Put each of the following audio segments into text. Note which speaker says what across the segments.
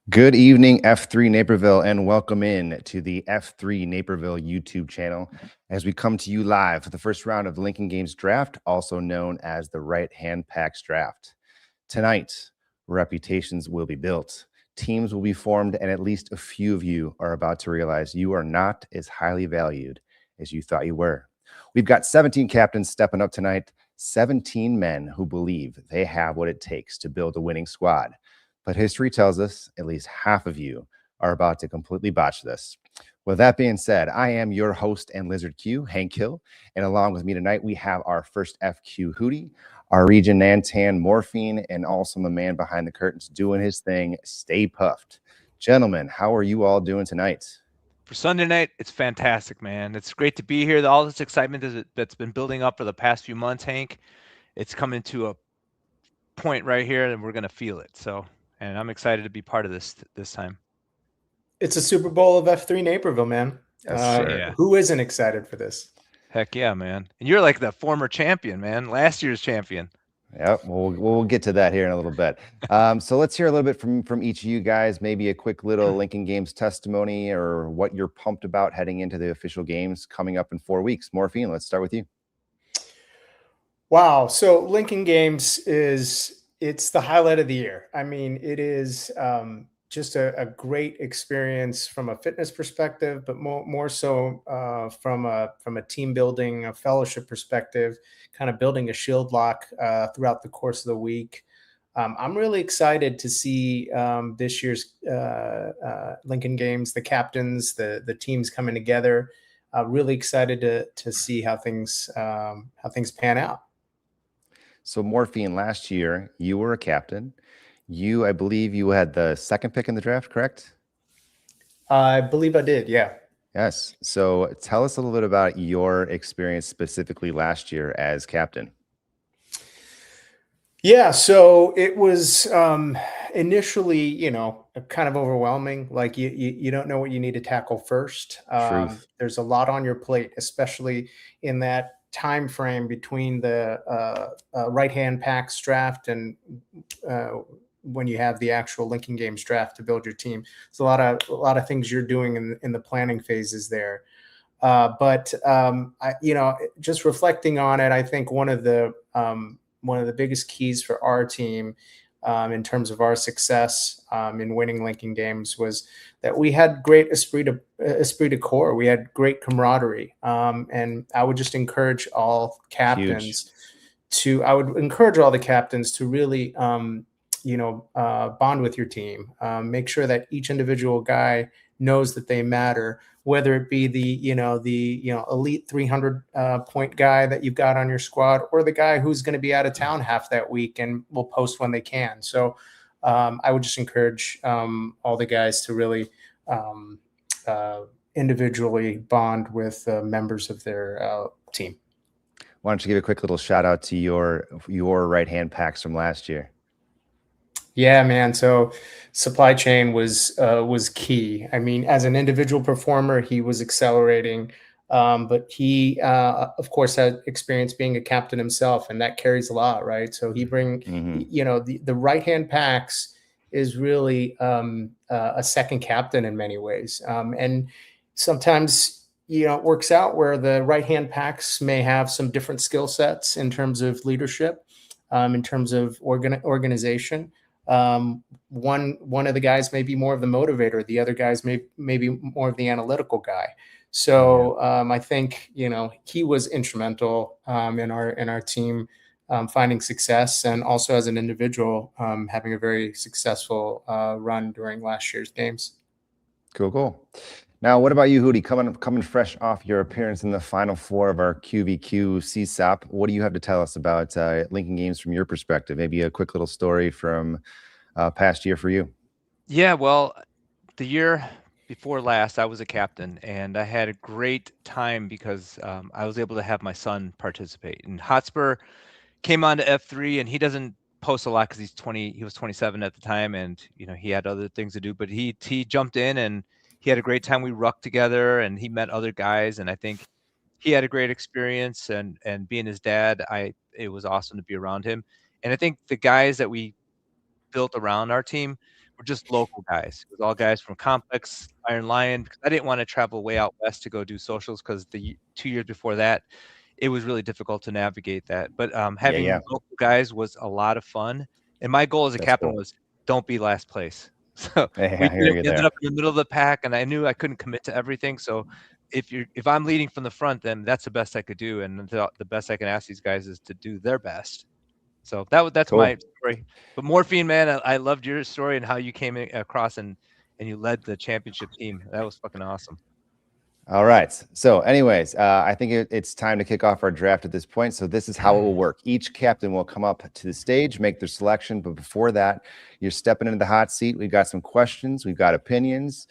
Speaker 1: Good evening, F3 Naperville, and welcome in to the F3 Naperville YouTube channel as we come to you live for the first round of Lincoln Games Draft, also known as the Right Hand Packs Draft. Tonight, reputations will be built, teams will be formed, and at least a few of you are about to realize you are not as highly valued as you thought you were. We've got 17 captains stepping up tonight, 17 men who believe they have what it takes to build a winning squad. But history tells us at least half of you are about to completely botch this. With that being said, I am your host and Lizard Q, Hank Hill, and along with me tonight, we have our first FQ Hootie, our Region Nantan Morphine, and also the man behind the curtains doing his thing, Stay Puffed. Gentlemen, how are you all doing tonight?
Speaker 2: For Sunday night, it's fantastic, man. It's great to be here. All this excitement that's been building up for the past few months, Hank, it's coming to a point right here, and we're gonna feel it. And I'm excited to be part of this time.
Speaker 3: It's a Super Bowl of F3 Naperville, man.
Speaker 1: Yes, sir.
Speaker 2: Yeah.
Speaker 3: Who isn't excited for this?
Speaker 2: Heck yeah, man. And you're like the former champion, man. Last year's champion.
Speaker 1: Yep, we'll get to that here in a little bit. So let's hear a little bit from each of you guys, maybe a quick little Lincoln Games testimony or what you're pumped about heading into the official games coming up in 4 weeks. Morphine, let's start with you.
Speaker 3: Wow. So Lincoln Games it's the highlight of the year. I mean, it is just a great experience from a fitness perspective, but more so from a team building, a fellowship perspective, kind of building a shield lock throughout the course of the week. I'm really excited to see this year's Lincoln Games, the captains, the teams coming together. Really excited to see how things pan out.
Speaker 1: So Morphine, last year you were a captain. I believe you had the second pick in the draft, correct?
Speaker 3: I believe I did. Yeah.
Speaker 1: Yes. So tell us a little bit about your experience specifically last year as captain.
Speaker 3: Yeah, so it was initially, kind of overwhelming. Like you don't know what you need to tackle first.
Speaker 1: Truth.
Speaker 3: There's a lot on your plate, especially in that time frame between the right hand packs draft and when you have the actual Lincoln Games draft to build your team. There's a lot of things you're doing in the planning phases there. But just reflecting on it, I think one of the biggest keys for our team in terms of our success in winning Lincoln Games was that we had great esprit de corps. We had great camaraderie, and I would just encourage all captains I would encourage all the captains to really bond with your team. Make sure that each individual guy knows that they matter, whether it be the elite 300 point guy that you've got on your squad or the guy who's going to be out of town half that week and will post when they can. So I would just encourage all the guys to really individually bond with members of their team.
Speaker 1: Why don't you give a quick little shout out to your right hand packs from last year?
Speaker 3: Yeah, man. So supply chain was key. I mean, as an individual performer, he was accelerating, but he, of course, had experience being a captain himself, and that carries a lot, right? So he the right hand packs is really a second captain in many ways, and sometimes it works out where the right hand packs may have some different skill sets in terms of leadership, in terms of organization. One of the guys may be more of the motivator, the other guys may be more of the analytical guy. So I think he was instrumental in our team finding success, and also as an individual having a very successful run during last year's games.
Speaker 1: Cool. Now, what about you, Hootie? Coming fresh off your appearance in the Final Four of our QVQ CSOP, what do you have to tell us about Lincoln Games from your perspective? Maybe a quick little story from past year for you.
Speaker 2: Yeah, well, the year before last, I was a captain, and I had a great time because I was able to have my son participate. And Hotspur came on to F3, and he doesn't post a lot because he was 27 at the time, and he had other things to do. But he jumped in, and he had a great time. We rucked together, and he met other guys, and I think he had a great experience. And being his dad, it was awesome to be around him. And I think the guys that we built around our team, were just local guys. It was all guys from Complex, Iron Lion, because I didn't want to travel way out west to go do socials because the 2 years before that, it was really difficult to navigate that. But having
Speaker 1: yeah.
Speaker 2: local guys was a lot of fun. And my goal as a
Speaker 1: That's
Speaker 2: captain
Speaker 1: cool.
Speaker 2: was don't be last place. So
Speaker 1: Hey,
Speaker 2: we
Speaker 1: I hear you
Speaker 2: ended
Speaker 1: there.
Speaker 2: up in the middle of the pack, and I knew I couldn't commit to everything. So if I'm leading from the front, then that's the best I could do, and the best I can ask these guys is to do their best. So that's
Speaker 1: Cool.
Speaker 2: my story. But Morphine, man, I loved your story and how you came across and you led the championship team. That was fucking awesome.
Speaker 1: All right. So, anyways, I think it's time to kick off our draft at this point. So, this is how it will work. Each captain will come up to the stage, make their selection. But before that, you're stepping into the hot seat. We've got some questions. We've got opinions.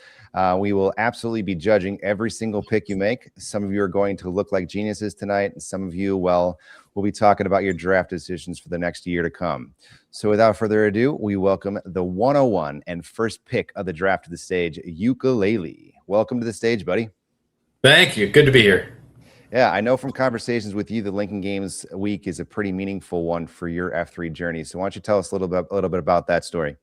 Speaker 1: We will absolutely be judging every single pick you make. Some of you are going to look like geniuses tonight, and some of you, well, we'll be talking about your draft decisions for the next year to come. So, without further ado, we welcome the 101 and first pick of the draft to the stage, Ukulele. Welcome to the stage, buddy.
Speaker 4: Thank you. Good to be here.
Speaker 1: Yeah, I know from conversations with you, the Lincoln Games week is a pretty meaningful one for your F3 journey. So why don't you tell us a little bit about that story?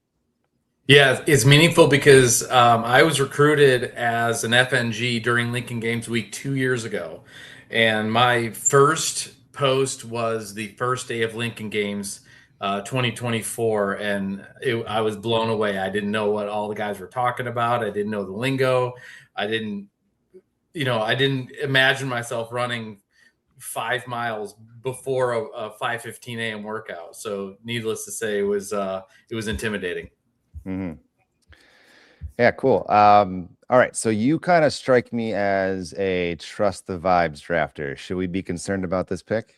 Speaker 4: Yeah, it's meaningful because I was recruited as an FNG during Lincoln Games week 2 years ago. And my first post was the first day of Lincoln Games 2024. And I was blown away. I didn't know what all the guys were talking about. I didn't know the lingo. I didn't imagine myself running 5 miles before a 5:15 a.m. workout. So needless to say, it was intimidating.
Speaker 1: Mm-hmm. Yeah, cool. All right. So you kind of strike me as a trust the vibes drafter. Should we be concerned about this pick?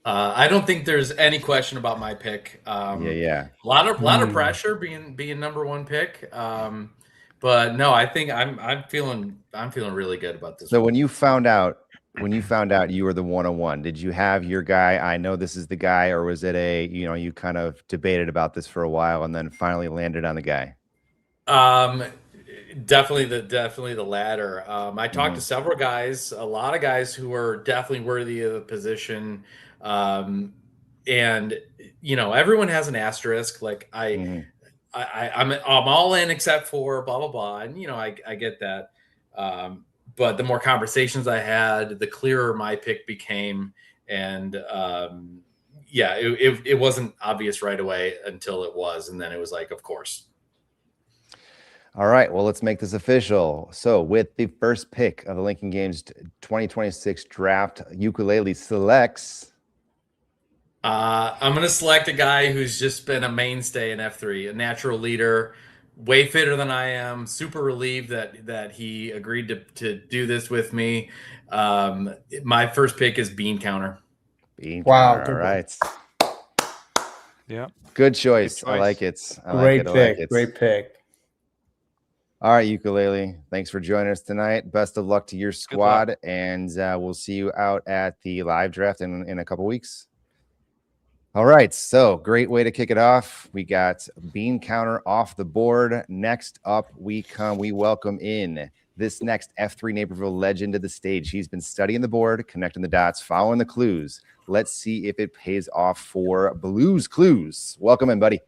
Speaker 4: I don't think there's any question about my pick.
Speaker 1: Yeah.
Speaker 4: A lot of pressure being number one pick. But no, I think I'm feeling really good about this.
Speaker 1: So when you found out you were the 101, did you have your guy? I know this is the guy, or was it you kind of debated about this for a while and then finally landed on the guy?
Speaker 4: Definitely the latter. I talked to several guys, a lot of guys who are definitely worthy of the position. And everyone has an asterisk. Like I'm all in except for blah blah blah, and I get that. But the more conversations I had, the clearer my pick became, and it wasn't obvious right away until it was, and then it was like, of course.
Speaker 1: All right, well, let's make this official. So with the first pick of the Lincoln Games 2026 draft, Ukulele selects.
Speaker 4: I'm going to select a guy who's just been a mainstay in F3, a natural leader, way fitter than I am, super relieved that he agreed to do this with me. My first pick is Bean Counter.
Speaker 1: Wow. All right.
Speaker 2: Yeah.
Speaker 1: Good choice. I like it.
Speaker 3: Great pick.
Speaker 1: All right, Ukulele. Thanks for joining us tonight. Best of luck to your squad, and we'll see you out at the live draft in a couple weeks. All right, so great way to kick it off. We got Bean Counter off the board. Next up, we welcome in this next F3 Naperville legend to the stage. He's been studying the board, connecting the dots, following the clues. Let's see if it pays off for Blues Clues. Welcome in, buddy.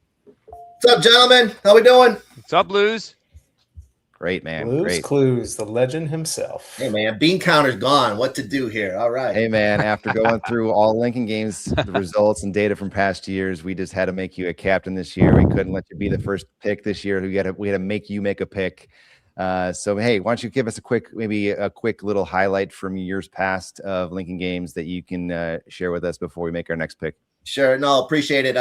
Speaker 5: What's up, gentlemen? How we doing?
Speaker 2: What's up, Blues?
Speaker 1: Great, man.
Speaker 3: Blues Clues, the legend himself.
Speaker 5: Hey, man, Bean Counter's gone. What to do here? All right.
Speaker 1: Hey, man, after going through all Lincoln Games, the results and data from past years, we just had to make you a captain this year. We couldn't let you be the first pick this year. We had to make you make a pick. So, hey, why don't you give us a quick little highlight from years past of Lincoln Games that you can share with us before we make our next pick?
Speaker 5: Sure. No, appreciate it.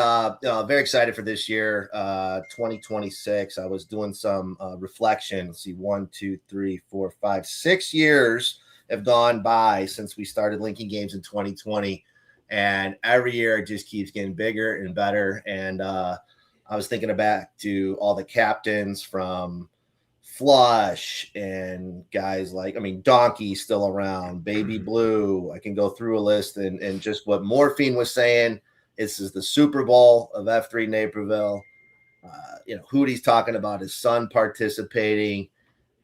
Speaker 5: Very excited for this year, 2026. I was doing some reflection. Let's see, 1, 2, 3, 4, 5, 6 years have gone by since we started Lincoln Games in 2020. And every year it just keeps getting bigger and better. And I was thinking back to all the captains from Flush and guys like, Donkey's still around, Baby Blue. I can go through a list and just what Morphine was saying. This is the Super Bowl of F3 Naperville. Hootie's talking about his son participating.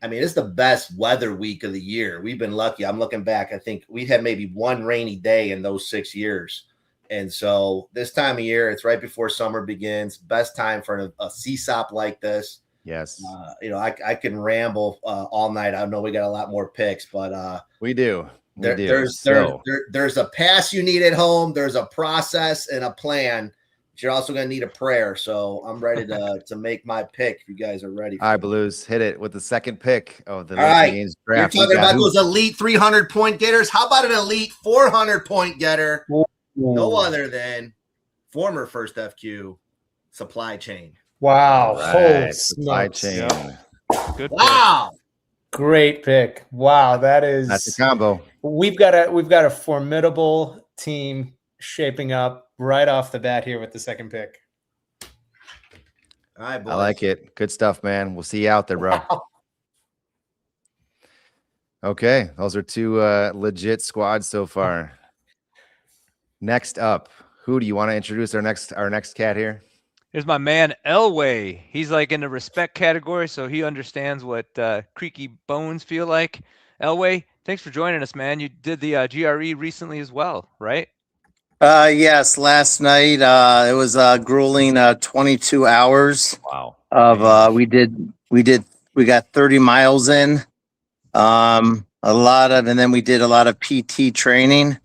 Speaker 5: It's the best weather week of the year. We've been lucky. I'm looking back. I think we had maybe one rainy day in those 6 years. And so this time of year, it's right before summer begins. Best time for a CSOP like this.
Speaker 1: Yes.
Speaker 5: I can ramble all night. I know we got a lot more picks, but
Speaker 1: we do.
Speaker 5: There's a pass you need at home. There's a process and a plan. But you're also going to need a prayer. So I'm ready to make my pick. If you guys are ready.
Speaker 1: All right, Blues, hit it with the second pick of the
Speaker 5: Games draft. You're talking about those elite 300-point getters. How about an elite 400-point getter? No other than former First FQ Supply Chain.
Speaker 3: Wow.
Speaker 1: Right. Supply Chain.
Speaker 2: Good.
Speaker 5: Wow.
Speaker 3: Pick. Great pick. Wow. That's
Speaker 1: a combo.
Speaker 3: We've got a formidable team shaping up right off the bat here with the second pick.
Speaker 5: All right, boys.
Speaker 1: I like it. Good stuff, man. We'll see you out there, bro.
Speaker 3: Wow.
Speaker 1: Okay. Those are two legit squads so far. Next up, who do you want to introduce our next cat here?
Speaker 2: Here's my man Elway. He's like in the respect category, so he understands what creaky bones feel like. Elway, thanks for joining us, man. You did the GRE recently as well, right?
Speaker 6: Yes, last night it was grueling 22 hours.
Speaker 1: Wow.
Speaker 6: Of we got 30 miles in. And then we did a lot of PT training.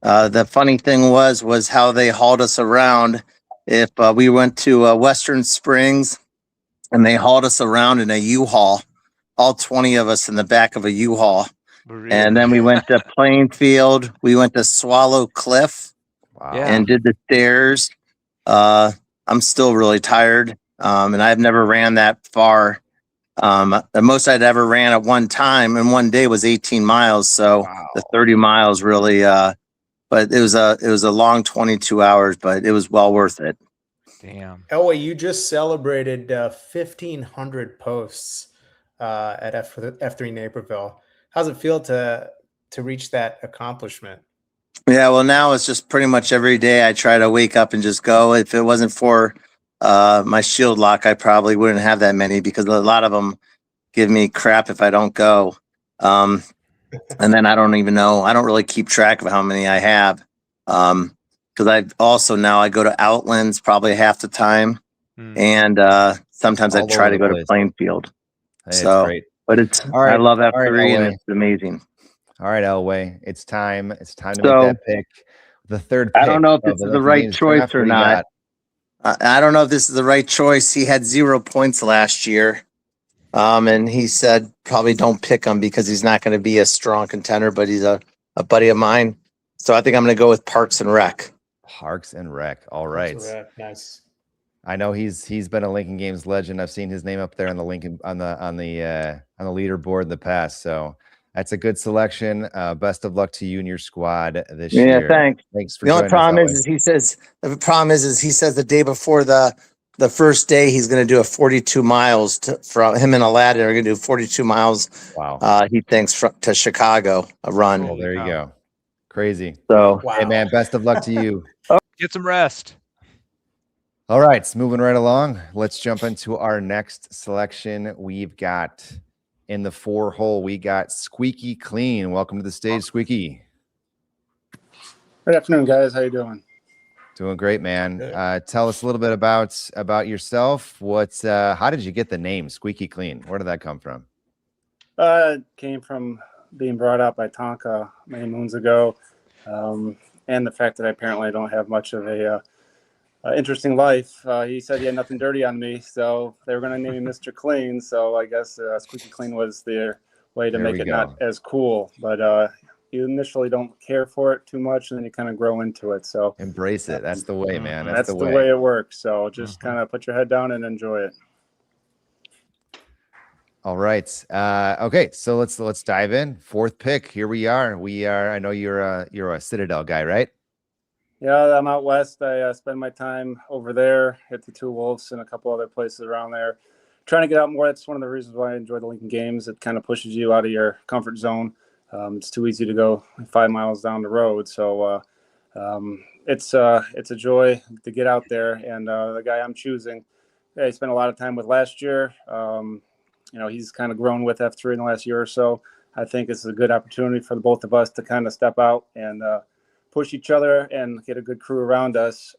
Speaker 6: The funny thing was how they hauled us around. If we went to Western Springs and they hauled us around in a U-Haul, all 20 of us in the back of a U-Haul. Really? And then we went to Plainfield. We went to Swallow Cliff.
Speaker 1: Wow.
Speaker 6: And did the stairs. I'm still really tired. And I've never ran that far. The most I'd ever ran at one time in one day was 18 miles. So the 30 miles really, but it was a long 22 hours, but it was well worth it.
Speaker 2: Damn.
Speaker 3: Elway, you just celebrated 1,500 posts at F3 Naperville. How's it feel to reach that accomplishment?
Speaker 6: Yeah, well, now it's just pretty much every day I try to wake up and just go. If it wasn't for my shield lock, I probably wouldn't have that many because a lot of them give me crap if I don't go. And then I don't even know. I don't really keep track of how many I have. Because I go to Outlands probably half the time. And sometimes I try to go to Plainfield.
Speaker 1: Hey, so,
Speaker 6: but it's, I love F3 and it's amazing.
Speaker 1: All right, Elway, it's time. It's time to make that pick. The third pick.
Speaker 6: I don't know if this is the right choice or not. I don't know if this is the right choice. He had 0 points last year. And he said probably don't pick him because he's not going to be a strong contender, but he's a buddy of mine. So I think I'm going to go with Parks and Rec.
Speaker 1: Parks and Rec. All right.
Speaker 3: Nice.
Speaker 1: I know he's been a Lincoln Games legend. I've seen his name up there on the leaderboard in the past. So that's a good selection. Best of luck to you and your squad this year.
Speaker 6: Yeah, thanks.
Speaker 1: Thanks for
Speaker 6: the only problem
Speaker 1: us,
Speaker 6: he says the day before the first day he's going to do a 42 miles from him and Aladdin are going to do 42 miles.
Speaker 1: Wow.
Speaker 6: He thinks to Chicago a run.
Speaker 1: Well, there you go. Crazy.
Speaker 6: So,
Speaker 1: Hey man, best of luck to you.
Speaker 2: Get some rest.
Speaker 1: All right, so moving right along. Let's jump into our next selection. We've got in the 4-hole, we got Squeaky Clean. Welcome to the stage, Squeaky.
Speaker 7: Good afternoon, guys. How you doing?
Speaker 1: Doing great, man. Tell us a little bit about yourself. How did you get the name Squeaky Clean? Where did that come from?
Speaker 7: Came from being brought up by Tonka many moons ago, and the fact that I apparently don't have much of a interesting life. He said he had nothing dirty on me, so they were going to name me Mr. Clean. So I guess Squeaky Clean was their way to make it not as cool. But you initially don't care for it too much, and then you kind of grow into it. So
Speaker 1: embrace it. That's the way, man.
Speaker 7: That's the way it works. So just kind of put your head down and enjoy it.
Speaker 1: All right. Okay. So let's dive in. Fourth pick. Here we are. I know you're a Citadel guy, right?
Speaker 7: Yeah, I'm out west. I spend my time over there at the Two Wolves and a couple other places around there, trying to get out more. That's one of the reasons why I enjoy the Lincoln Games. It kind of pushes you out of your comfort zone. It's too easy to go 5 miles down the road. So it's a joy to get out there. And the guy I'm choosing, I spent a lot of time with last year. He's kind of grown with F3 in the last year or so. I think it's a good opportunity for the both of us to kind of step out and push each other and get a good crew around us.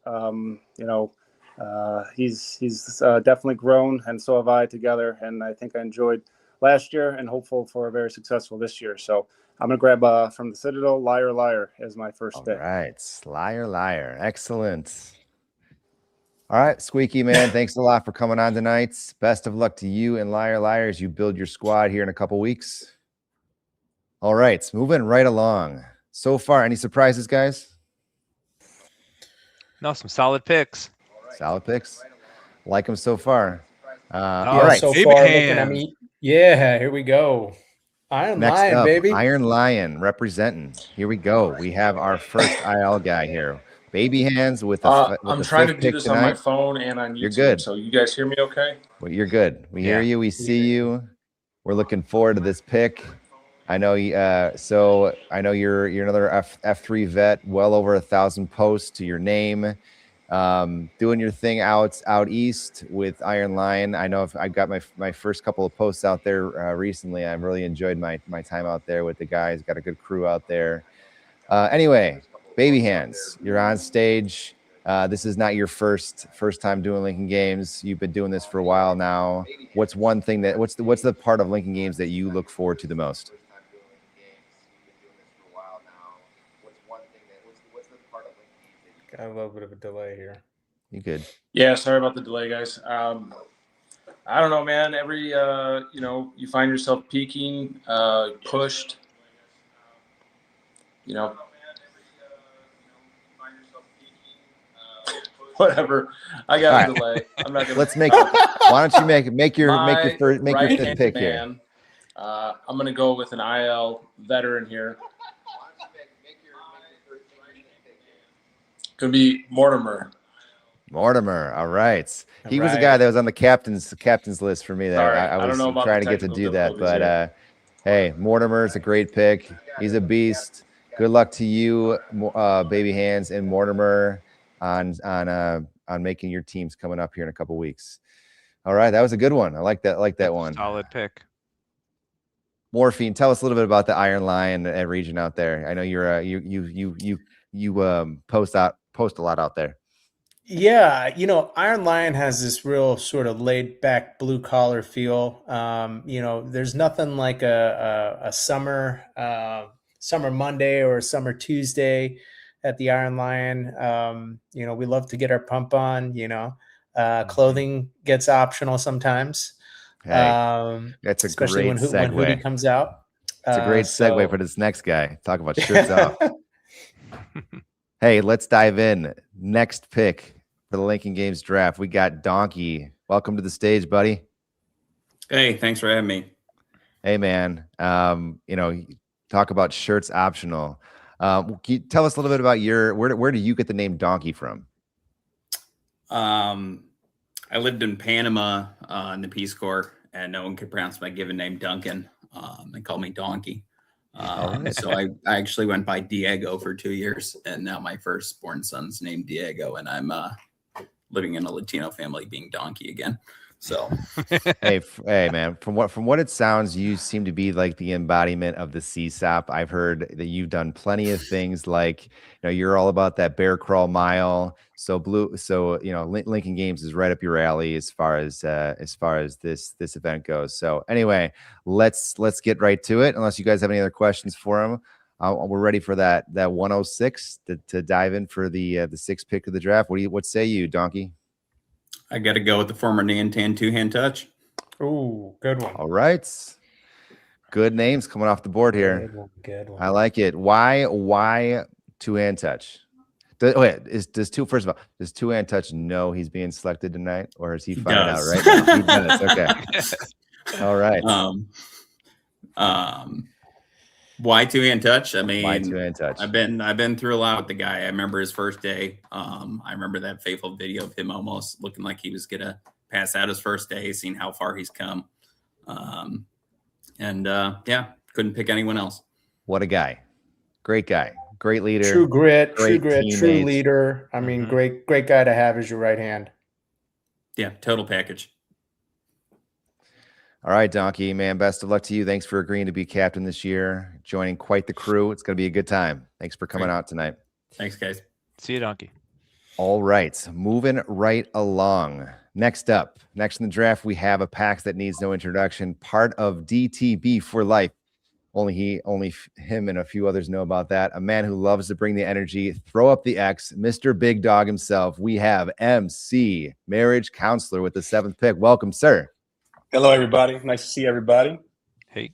Speaker 7: He's definitely grown, and so have I together. And I think I enjoyed last year and hopeful for a very successful this year. So I'm going to grab from the Citadel, Liar Liar as my first pick.
Speaker 1: All right. Liar Liar. Excellent. All right, Squeaky man, thanks a lot for coming on tonight. Best of luck to you and Liar Liar as you build your squad here in a couple weeks. All right, moving right along. So far, any surprises, guys?
Speaker 2: No, some solid picks.
Speaker 1: Solid picks. Like them so far. All
Speaker 3: Yeah,
Speaker 1: right.
Speaker 3: so
Speaker 2: Baby
Speaker 3: far looking at
Speaker 2: hands.
Speaker 3: me. Yeah, here we go. Iron
Speaker 1: Next
Speaker 3: Lion,
Speaker 1: up,
Speaker 3: baby.
Speaker 1: Iron Lion representing. Here we go. We have our first IL guy here. Baby hands with the
Speaker 8: I'm trying to
Speaker 1: fifth
Speaker 8: do
Speaker 1: pick
Speaker 8: this on my
Speaker 1: tonight.
Speaker 8: phone and on YouTube.
Speaker 1: You're good.
Speaker 8: So you guys hear me okay?
Speaker 1: Well, you're good. We hear you. We see you. We're looking forward to this pick. I know. So I know you're another F3 vet. Well over 1,000 posts to your name. Doing your thing out east with Iron Lion. I know if I got my first couple of posts out there recently. I really enjoyed my time out there with the guys. Got a good crew out there. Anyway, Baby hands. You're on stage. This is not your first time doing Lincoln Games. You've been doing this for a while now. What's one thing that what's the part of Lincoln Games that you look forward to the most?
Speaker 3: Got a little bit of a delay here.
Speaker 1: You good?
Speaker 8: Yeah, sorry about the delay, guys. I don't know, man. Every you find yourself peaking, pushed. Whatever. I got a delay. I'm not gonna.
Speaker 1: Let's make. Why don't you make your fifth pick here?
Speaker 8: I'm gonna go with an IL veteran here. Could be Mortimer.
Speaker 1: Mortimer. All right. He was a guy that was on the captain's list for me. There, I was trying to get to do that, but hey, Mortimer is a great pick. He's a beast. Good luck to you, Baby Hands and Mortimer, on making your teams coming up here in a couple weeks. All right, that was a good one. I like that. That one.
Speaker 2: Solid pick.
Speaker 1: Morphine, tell us a little bit about the Iron Lion region out there. I know you're you post a lot out there.
Speaker 3: Yeah, Iron Lion has this real sort of laid back blue collar feel. There's nothing like a summer Monday or a summer Tuesday at the Iron Lion. We love to get our pump on. Clothing gets optional sometimes.
Speaker 1: Hey, that's a
Speaker 3: especially
Speaker 1: great segue.
Speaker 3: when hoodie comes out.
Speaker 1: It's a great segue for this next guy. Talk about shirts off. Hey, let's dive in. Next pick for the Lincoln Games draft. We got Donkey. Welcome to the stage, buddy.
Speaker 9: Hey, thanks for having me.
Speaker 1: Hey, man. Talk about shirts optional. Can you tell us a little bit about where do you get the name Donkey from?
Speaker 9: I lived in Panama in the Peace Corps, and no one could pronounce my given name Duncan. They called me Donkey. So I actually went by Diego for 2 years, and now my firstborn son's named Diego, and I'm living in a Latino family being Donkey again. So
Speaker 1: hey man, from what it sounds, you seem to be like the embodiment of the CSAP. I've heard that you've done plenty of things, like you're all about that bear crawl mile. So Lincoln Games is right up your alley as far as this event goes. So anyway, let's get right to it. Unless you guys have any other questions for him, we're ready for that 106 to dive in for the sixth pick of the draft. What say you, Donkey?
Speaker 9: I got to go with the former Nantan two-hand touch.
Speaker 3: Ooh, good one.
Speaker 1: All right. Good names coming off the board here.
Speaker 3: Good one.
Speaker 1: I like it. Why two-hand touch? Does two-hand touch know he's being selected tonight, or is he finding out right now? He does. Okay. All right.
Speaker 9: Why two-hand touch? I mean,
Speaker 1: why two-hand touch?
Speaker 9: I've been through a lot with the guy. I remember his first day. I remember that fateful video of him almost looking like he was gonna pass out his first day, seeing how far he's come. Couldn't pick anyone else.
Speaker 1: What a guy. Great guy. Great leader.
Speaker 3: True grit, true
Speaker 1: teammates.
Speaker 3: leader. I mean, great guy to have as your right hand.
Speaker 9: Yeah, total package.
Speaker 1: All right, Donkey, man, best of luck to you. Thanks for agreeing to be captain this year, joining quite the crew. It's going to be a good time. Thanks for coming out tonight.
Speaker 9: Thanks, guys.
Speaker 2: See you, Donkey.
Speaker 1: All right, moving right along. Next in the draft, we have a pack that needs no introduction, part of DTB for life. Only him and a few others know about that. A man who loves to bring the energy, throw up the X, Mr. Big Dog himself. We have MC, marriage counselor, with the 7th pick. Welcome, sir.
Speaker 10: Hello, everybody. Nice to see everybody.
Speaker 2: Hey.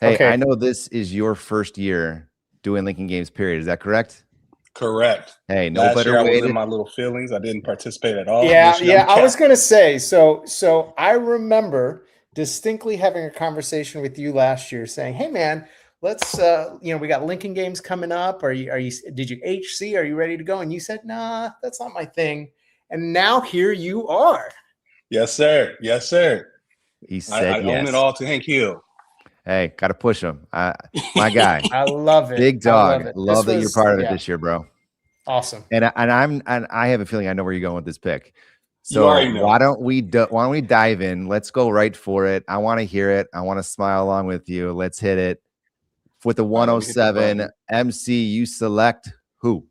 Speaker 1: Hey,
Speaker 3: Okay.
Speaker 1: I know this is your first year doing Lincoln Games, period. Is that correct?
Speaker 10: Correct.
Speaker 1: Hey, no
Speaker 10: Last
Speaker 1: better
Speaker 10: year I
Speaker 1: way
Speaker 10: was
Speaker 1: to...
Speaker 10: in my little feelings. I didn't participate at all.
Speaker 3: Yeah,
Speaker 10: This year I'm
Speaker 3: I was
Speaker 10: captain.
Speaker 3: gonna say. So I remember distinctly having a conversation with you last year, saying, "Hey, man, let's we got Lincoln Games coming up. Did you HC? Are you ready to go?" And you said, "Nah, that's not my thing." And now here you are.
Speaker 10: Yes, sir. Yes, sir.
Speaker 1: He said
Speaker 10: I
Speaker 1: yes.
Speaker 10: own it all to Hank Hill.
Speaker 1: Hey, got to push him. My guy.
Speaker 3: I love it.
Speaker 1: Big Dog.
Speaker 3: I
Speaker 1: Love that you're part of it this year, bro.
Speaker 3: Awesome.
Speaker 1: And I have a feeling I know where you're going with this pick.
Speaker 10: You
Speaker 1: So
Speaker 10: already know.
Speaker 1: why don't we dive in? Let's go right for it. I want to hear it. I want to smile along with you. Let's hit it. With the
Speaker 10: All right, let me hit the
Speaker 1: 107
Speaker 10: button.
Speaker 1: MC, you select who?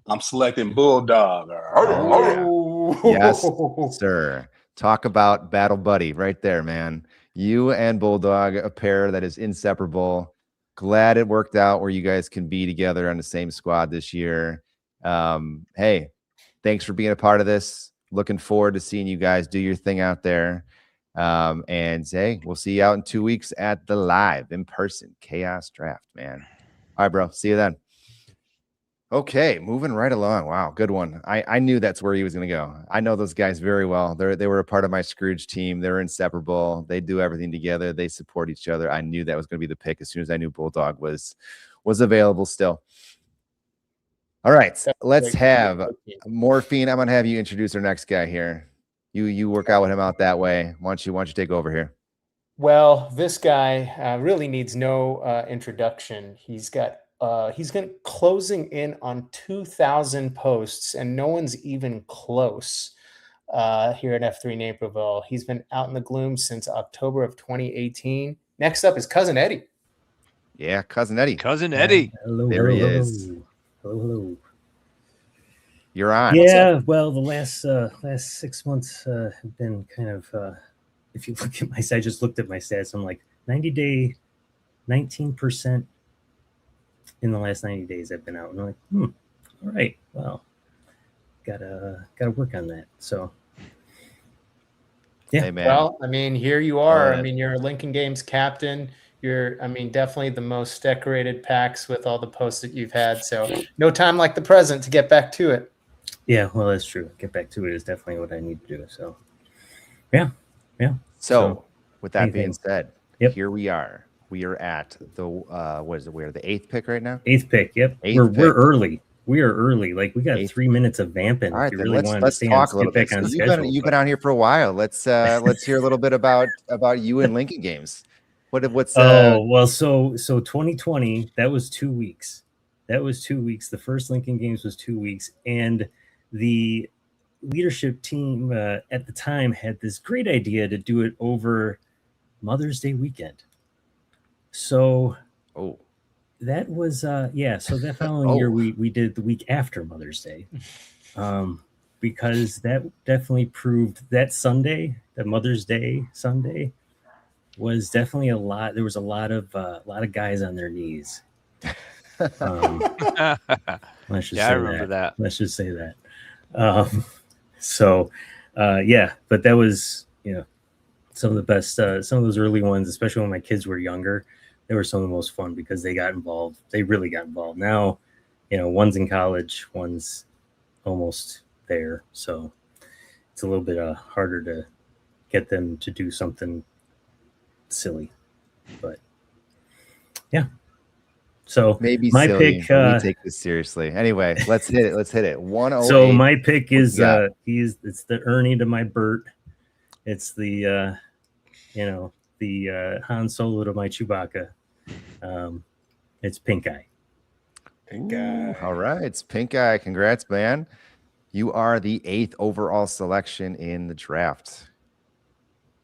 Speaker 10: I'm selecting Bulldog.
Speaker 1: Oh, Yes, sir. Talk about battle buddy right there, man. You and Bulldog, a pair that is inseparable. Glad it worked out where you guys can be together on the same squad this year. Hey, thanks for being a part of this. Looking forward to seeing you guys do your thing out there. And hey, we'll see you out in 2 weeks at the live in person chaos draft, man. All right, bro. See you then. Okay, moving right along. Wow, good one. I knew that's where he was going to go. I know those guys very well. They were a part of my Scrooge team. They're inseparable. They do everything together. They support each other. I knew that was going to be the pick as soon as I knew Bulldog was available still. All right, let's have Morphine. I'm going to have you introduce our next guy here. You work out with him out that way. Why don't you take over here?
Speaker 3: Well, this guy really needs no introduction. He's closing in on 2,000 posts, and no one's even close here at F3 Naperville. He's been out in the gloom since October of 2018. Next up is Cousin Eddie.
Speaker 1: Yeah, Cousin Eddie.
Speaker 2: Cousin Eddie.
Speaker 11: Hello,
Speaker 1: There he
Speaker 11: hello,
Speaker 1: is.
Speaker 11: hello.
Speaker 1: You're on.
Speaker 11: Yeah, well, the last 6 months have been kind of. If you look at I just looked at my stats. I'm like 90-day, 19% in the last 90 days I've been out. And I'm like, all right, well, gotta work on that. So, yeah.
Speaker 1: Hey, man.
Speaker 3: Well, I mean, here you are. I mean, you're a Lincoln Games captain. You're, definitely the most decorated packs with all the posts that you've had. So no time like the present to get back to it.
Speaker 11: Yeah, well, that's true. Get back to it is definitely what I need to do. So, yeah.
Speaker 1: So with that being
Speaker 11: anything.
Speaker 1: said,
Speaker 11: Yep.
Speaker 1: Here we are. We are at the what is it? We're the 8th pick right now.
Speaker 11: 8th pick. Yep. We're early. We are early. Like we got 3 minutes of vamping.
Speaker 1: All right,
Speaker 11: if you
Speaker 1: then
Speaker 11: really want
Speaker 1: let's
Speaker 11: to
Speaker 1: talk a little bit.
Speaker 11: back on
Speaker 1: So
Speaker 11: schedule.
Speaker 1: you've been on here for a while. Let's hear a little bit about you and Lincoln Games. What's
Speaker 11: well, so 2020, that was 2 weeks. The first Lincoln Games was 2 weeks, and the leadership team at the time had this great idea to do it over Mother's Day weekend. So that was so that following year we did the week after Mother's Day, because that definitely proved that Sunday, that Mother's Day Sunday, was definitely a lot. There was a lot of guys on their knees. Let's just
Speaker 2: I remember that.
Speaker 11: Let's just say that. But that was some of the best. Some of those early ones, especially when my kids were younger, they were some of the most fun because they got involved. They really got involved. Now, one's in college, one's almost there, so it's a little bit harder to get them to do something silly. But yeah. So
Speaker 1: maybe
Speaker 11: my
Speaker 1: silly,
Speaker 11: pick.
Speaker 1: we take this seriously. Anyway, let's hit it. 108.
Speaker 11: So my pick is it's the Ernie to my Bert. It's the Han Solo to my Chewbacca. It's Pink Eye.
Speaker 10: Pink Eye.
Speaker 1: All right, it's Pink Eye. Congrats, man. You are the 8th overall selection in the draft.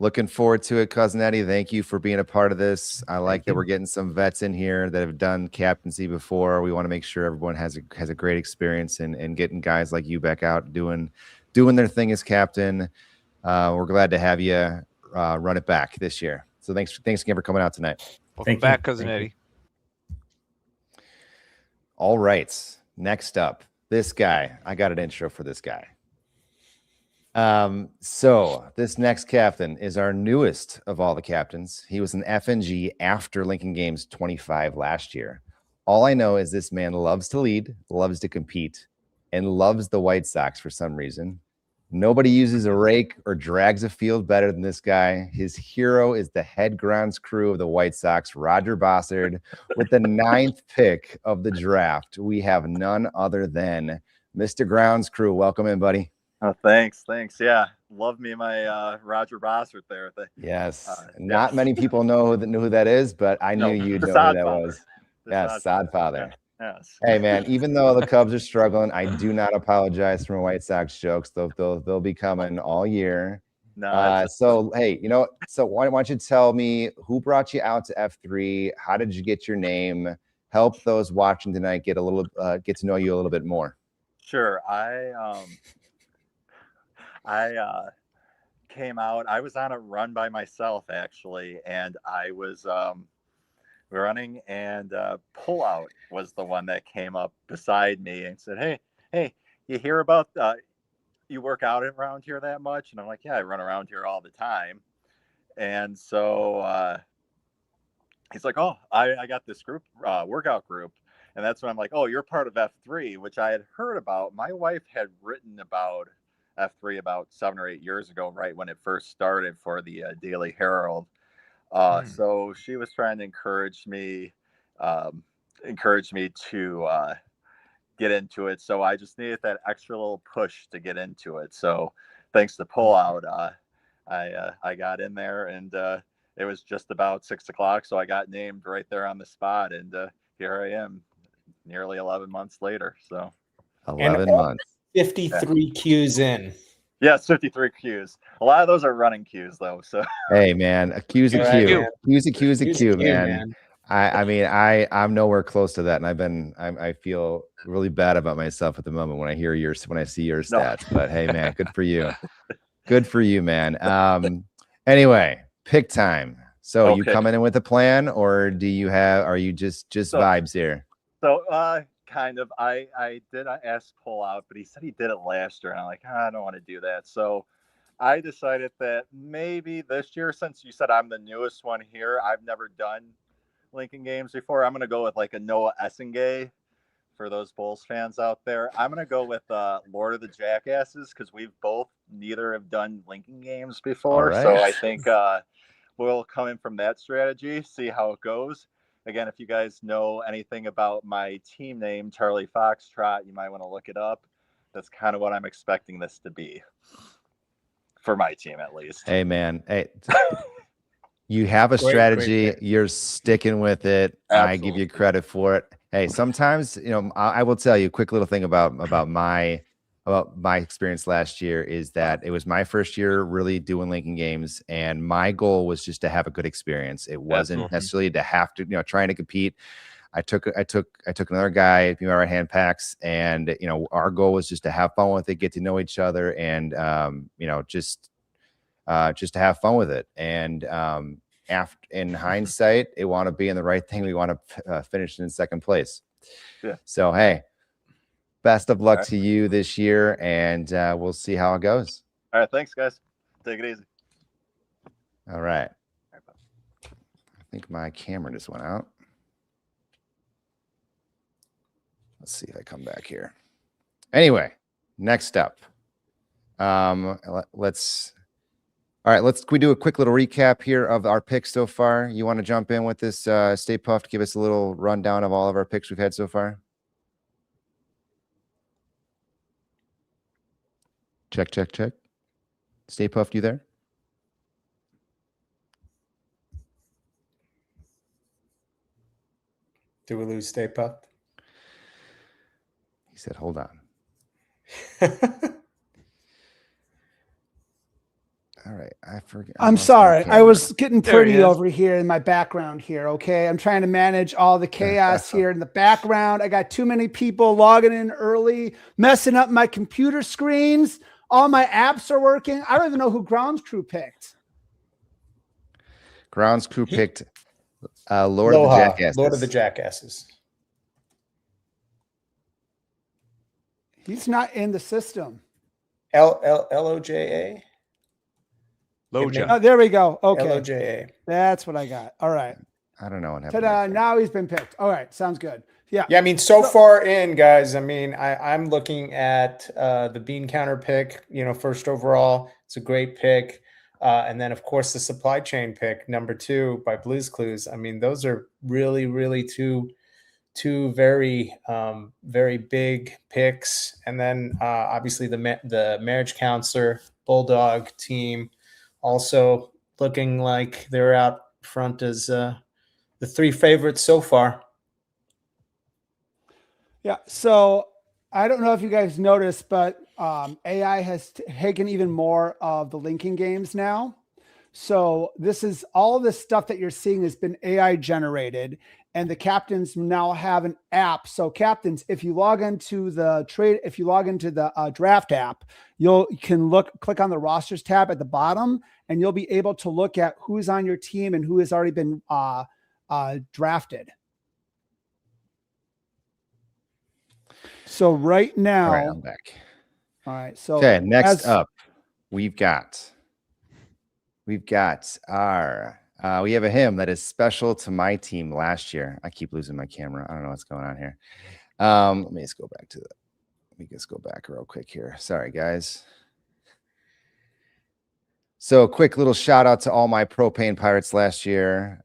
Speaker 1: Looking forward to it, Cousin Eddie. Thank you for being a part of this. I like that we're getting some vets in here that have done captaincy before. We want to make sure everyone has a great experience and getting guys like you back out doing their thing as captain. We're glad to have you run it back this year. So thanks again for coming out tonight.
Speaker 2: Welcome back, Cousin Eddie.
Speaker 1: All right. Next up, this guy. I got an intro for this guy. So this next captain is our newest of all the captains. He was an FNG after Lincoln Games 25 last year. All I know is this man loves to lead, loves to compete, and loves the White Sox for some reason. Nobody uses a rake or drags a field better than this guy. His hero is the head grounds crew of the White Sox, Roger Bossard. With the 9th pick of the draft, we have none other than Mr. Grounds Crew. Welcome in, buddy.
Speaker 12: Oh, thanks. Yeah, love me my Roger Bossard there.
Speaker 1: Yes, not many people know who that is, but I knew you'd know who that was. Yes, Sod Father.
Speaker 12: Yes.
Speaker 1: Hey man, even though the Cubs are struggling, I do not apologize for my White Sox jokes. They'll be coming all year.
Speaker 12: No,
Speaker 1: so hey, so why don't you tell me who brought you out to F3? How did you get your name? Help those watching tonight get to know you a little bit more.
Speaker 12: Sure. I came out. I was on a run by myself actually, and I was running, and Pullout was the one that came up beside me and said, "Hey, you hear about you work out around here that much?" And I'm like, "Yeah, I run around here all the time." And so he's like, "Oh, I got this group workout group." And that's when I'm like, "Oh, you're part of F3," which I had heard about. My wife had written about F3 about 7 or 8 years ago, right when it first started for the Daily Herald. So she was trying to encourage me to get into it. So I just needed that extra little push to get into it. So thanks to Pullout, I got in there, and it was just about 6 o'clock. So I got named right there on the spot, and here I am, nearly 11 months later. So
Speaker 1: 11 months.
Speaker 3: 53 cues in.
Speaker 12: Yes, 53 cues. A lot of those are running cues, though. So
Speaker 1: hey, man, a cue's a cue. Cue's a cue, man. I'm nowhere close to that, and I feel really bad about myself at the moment when I see your stats. No. But hey, man, good for you. Good for you, man. Anyway, pick time. So okay. You coming in with a plan, or are you just vibes here?
Speaker 12: So kind of. I did ask Pullout, but he said he did it last year, and I'm like, I don't want to do that. So I decided that maybe this year, since you said I'm the newest one here, I've never done Lincoln Games before, I'm going to go with like a Noah Essengay for those Bulls fans out there. I'm going to go with Lord of the Jackasses, because neither have done Lincoln Games before. Right. So I think we'll come in from that strategy, see how it goes. Again, if you guys know anything about my team name, Charlie Foxtrot, you might want to look it up. That's kind of what I'm expecting this to be for my team, at least.
Speaker 1: Hey, man. Hey, you have a strategy. Great. You're sticking with it. Absolutely. I give you credit for it. Hey, sometimes, I will tell you a quick little thing about my experience last year is that it was my first year really doing Lincoln Games, and my goal was just to have a good experience. It wasn't necessarily to have to, trying to compete. I took another guy, our hand packs, and our goal was just to have fun with it, get to know each other, and just to have fun with it. And in hindsight, it want to be in the right thing. We want to finish in second place. Yeah. So hey, best of luck to you this year, and we'll see how it goes.
Speaker 12: All right, thanks, guys. Take it easy.
Speaker 1: All right. I think my camera just went out. Let's see if I come back here. Anyway, next up, can we do a quick little recap here of our picks so far? You want to jump in with this, Stay Puffed, give us a little rundown of all of our picks we've had so far? Check. Stay Puffed, you there?
Speaker 3: Do we lose Stay Puffed?
Speaker 1: He said, hold on. All right. I forget.
Speaker 13: I'm sorry. I was getting
Speaker 2: There he
Speaker 13: pretty
Speaker 2: is.
Speaker 13: over here in my background here. Okay. I'm trying to manage all the chaos here in the background. I got too many people logging in early, messing up my computer screens. All my apps are working. I don't even know who Grounds Crew picked.
Speaker 1: Grounds Crew picked Lord of the
Speaker 3: Aloha,
Speaker 1: Jackasses.
Speaker 3: Lord of the Jackasses.
Speaker 13: He's not in the system.
Speaker 3: Loja.
Speaker 2: Loja.
Speaker 13: Oh, there we go. Okay.
Speaker 3: Loja.
Speaker 13: That's what I got. All right.
Speaker 1: I don't know what happened.
Speaker 13: Ta-da. Now he's been picked. All right. Sounds good. Yeah.
Speaker 3: Yeah, I mean, so far in, guys, I mean, I'm looking at the bean counter pick, first overall. It's a great pick. And then, of course, the supply chain pick, number 2 by Blues Clues. I mean, those are really, really two very, very big picks. And then, obviously, the marriage counselor, Bulldog team, also looking like they're out front as the 3 favorites so far.
Speaker 13: Yeah. So I don't know if you guys noticed, but AI has taken even more of the linking games now. So this is all this stuff that you're seeing has been AI generated, and the captains now have an app. So captains, if you log into the draft app, you can click on the rosters tab at the bottom, and you'll be able to look at who's on your team and who has already been drafted. So right now,
Speaker 1: All right, I'm back.
Speaker 13: All right. So
Speaker 1: okay, next up, we've got our we have a hymn that is special to my team last year. I keep losing my camera. I don't know what's going on here. Let me just go back to let me just go back real quick here. Sorry, guys. So quick little shout out to all my propane pirates last year.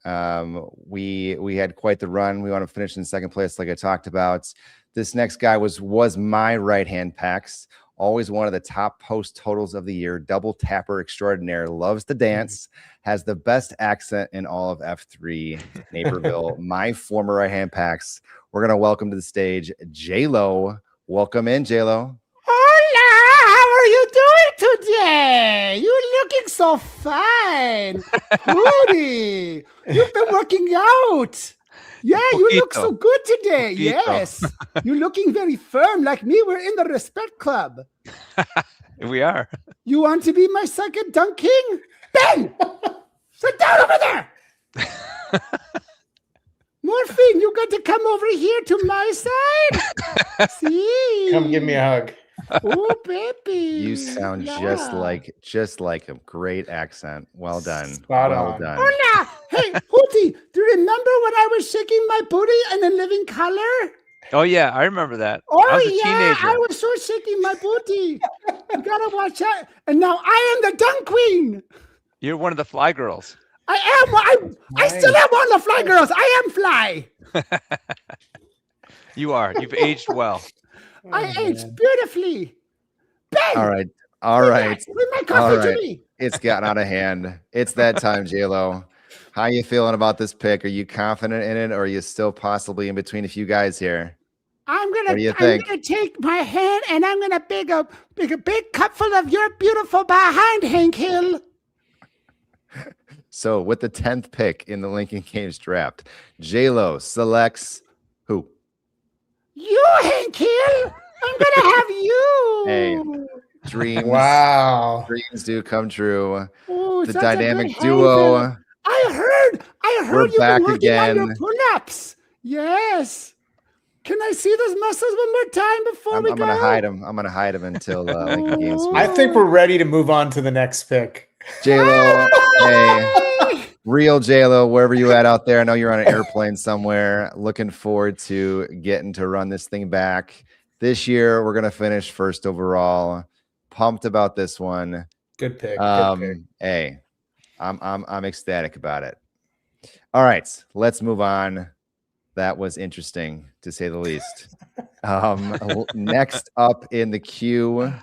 Speaker 1: We had quite the run. We want to finish in second place, like I talked about. This next guy was my right-hand packs. Always one of the top post totals of the year. Double tapper extraordinaire. Loves to dance. Has the best accent in all of F3 Naperville. My former right-hand packs. We're going to welcome to the stage J-Lo. Welcome in, J-Lo.
Speaker 13: Hola, how are you doing today? You're looking so fine. Rudy, you've been working out. Yeah, you look so good today. Yes, you're looking very firm like me. We're in the Respect Club.
Speaker 2: We are.
Speaker 13: You want to be my second dunk king? Ben, sit down over there. Morphine, you got to come over here to my side. See?
Speaker 3: Come give me a hug.
Speaker 13: Oh, baby.
Speaker 1: You sound just like him. Great accent. Well done.
Speaker 3: Spot
Speaker 1: well
Speaker 3: on.
Speaker 1: done.
Speaker 13: Hola. Hey, Hootie, do you remember when I was shaking my booty and in living color?
Speaker 2: Oh, yeah. I remember that.
Speaker 13: Oh,
Speaker 2: I was a
Speaker 13: yeah.
Speaker 2: teenager.
Speaker 13: I was so shaking my booty. You gotta watch out. And now I am the dunk queen.
Speaker 2: You're one of the fly girls.
Speaker 13: I am. I still am one of the fly girls. I am fly.
Speaker 2: You are. You've aged well.
Speaker 13: I aged beautifully. Ben,
Speaker 1: All right. All right.
Speaker 13: bring my coffee
Speaker 1: All
Speaker 13: to
Speaker 1: right.
Speaker 13: me.
Speaker 1: It's gotten out of hand. It's that time, J-Lo. How you feeling about this pick? Are you confident in it, or are you still possibly in between a few guys here?
Speaker 13: I'm
Speaker 1: What do you
Speaker 13: gonna
Speaker 1: think?
Speaker 13: take my hand and I'm gonna pick a big cup full of your beautiful behind, Hank Hill.
Speaker 1: So with the 10th pick in the Lincoln Games draft, J-Lo selects who?
Speaker 13: You, Hank Hill. I'm gonna have you.
Speaker 1: Hey, dreams.
Speaker 3: Wow.
Speaker 1: Dreams do come true.
Speaker 13: Oh,
Speaker 1: The
Speaker 13: such a good
Speaker 1: dynamic
Speaker 13: Hank
Speaker 1: duo.
Speaker 13: Hill. I heard
Speaker 1: We're
Speaker 13: you've
Speaker 1: back
Speaker 13: been working on your
Speaker 1: again.
Speaker 13: pull-ups. Yes. Can I see those muscles one more time before we
Speaker 1: I'm
Speaker 13: go?
Speaker 1: gonna hide him. I'm gonna hide him until Lincoln Games.
Speaker 3: I think we're ready to move on to the next pick.
Speaker 1: J-Lo, hey, real J-Lo, wherever you at out there. I know you're on an airplane somewhere. Looking forward to getting to run this thing back. This year, we're gonna finish first overall. Pumped about this one.
Speaker 3: Good pick. Good pick.
Speaker 1: Hey, I'm ecstatic about it. All right, let's move on. That was interesting to say the least. Next up in the queue,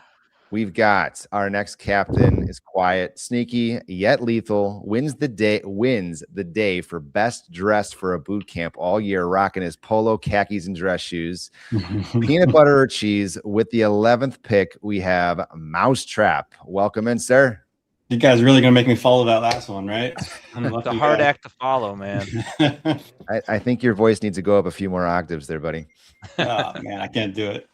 Speaker 1: we've got our next captain is quiet, sneaky, yet lethal, wins the day for best dressed for a boot camp all year, rocking his polo, khakis, and dress shoes. Peanut butter or cheese. With the 11th pick, we have Mousetrap. Welcome in, sir.
Speaker 14: You guys are really gonna make me follow that last one, right?
Speaker 2: It's a hard act to follow, man.
Speaker 1: I think your voice needs to go up a few more octaves there, buddy.
Speaker 14: Oh man, I can't do it.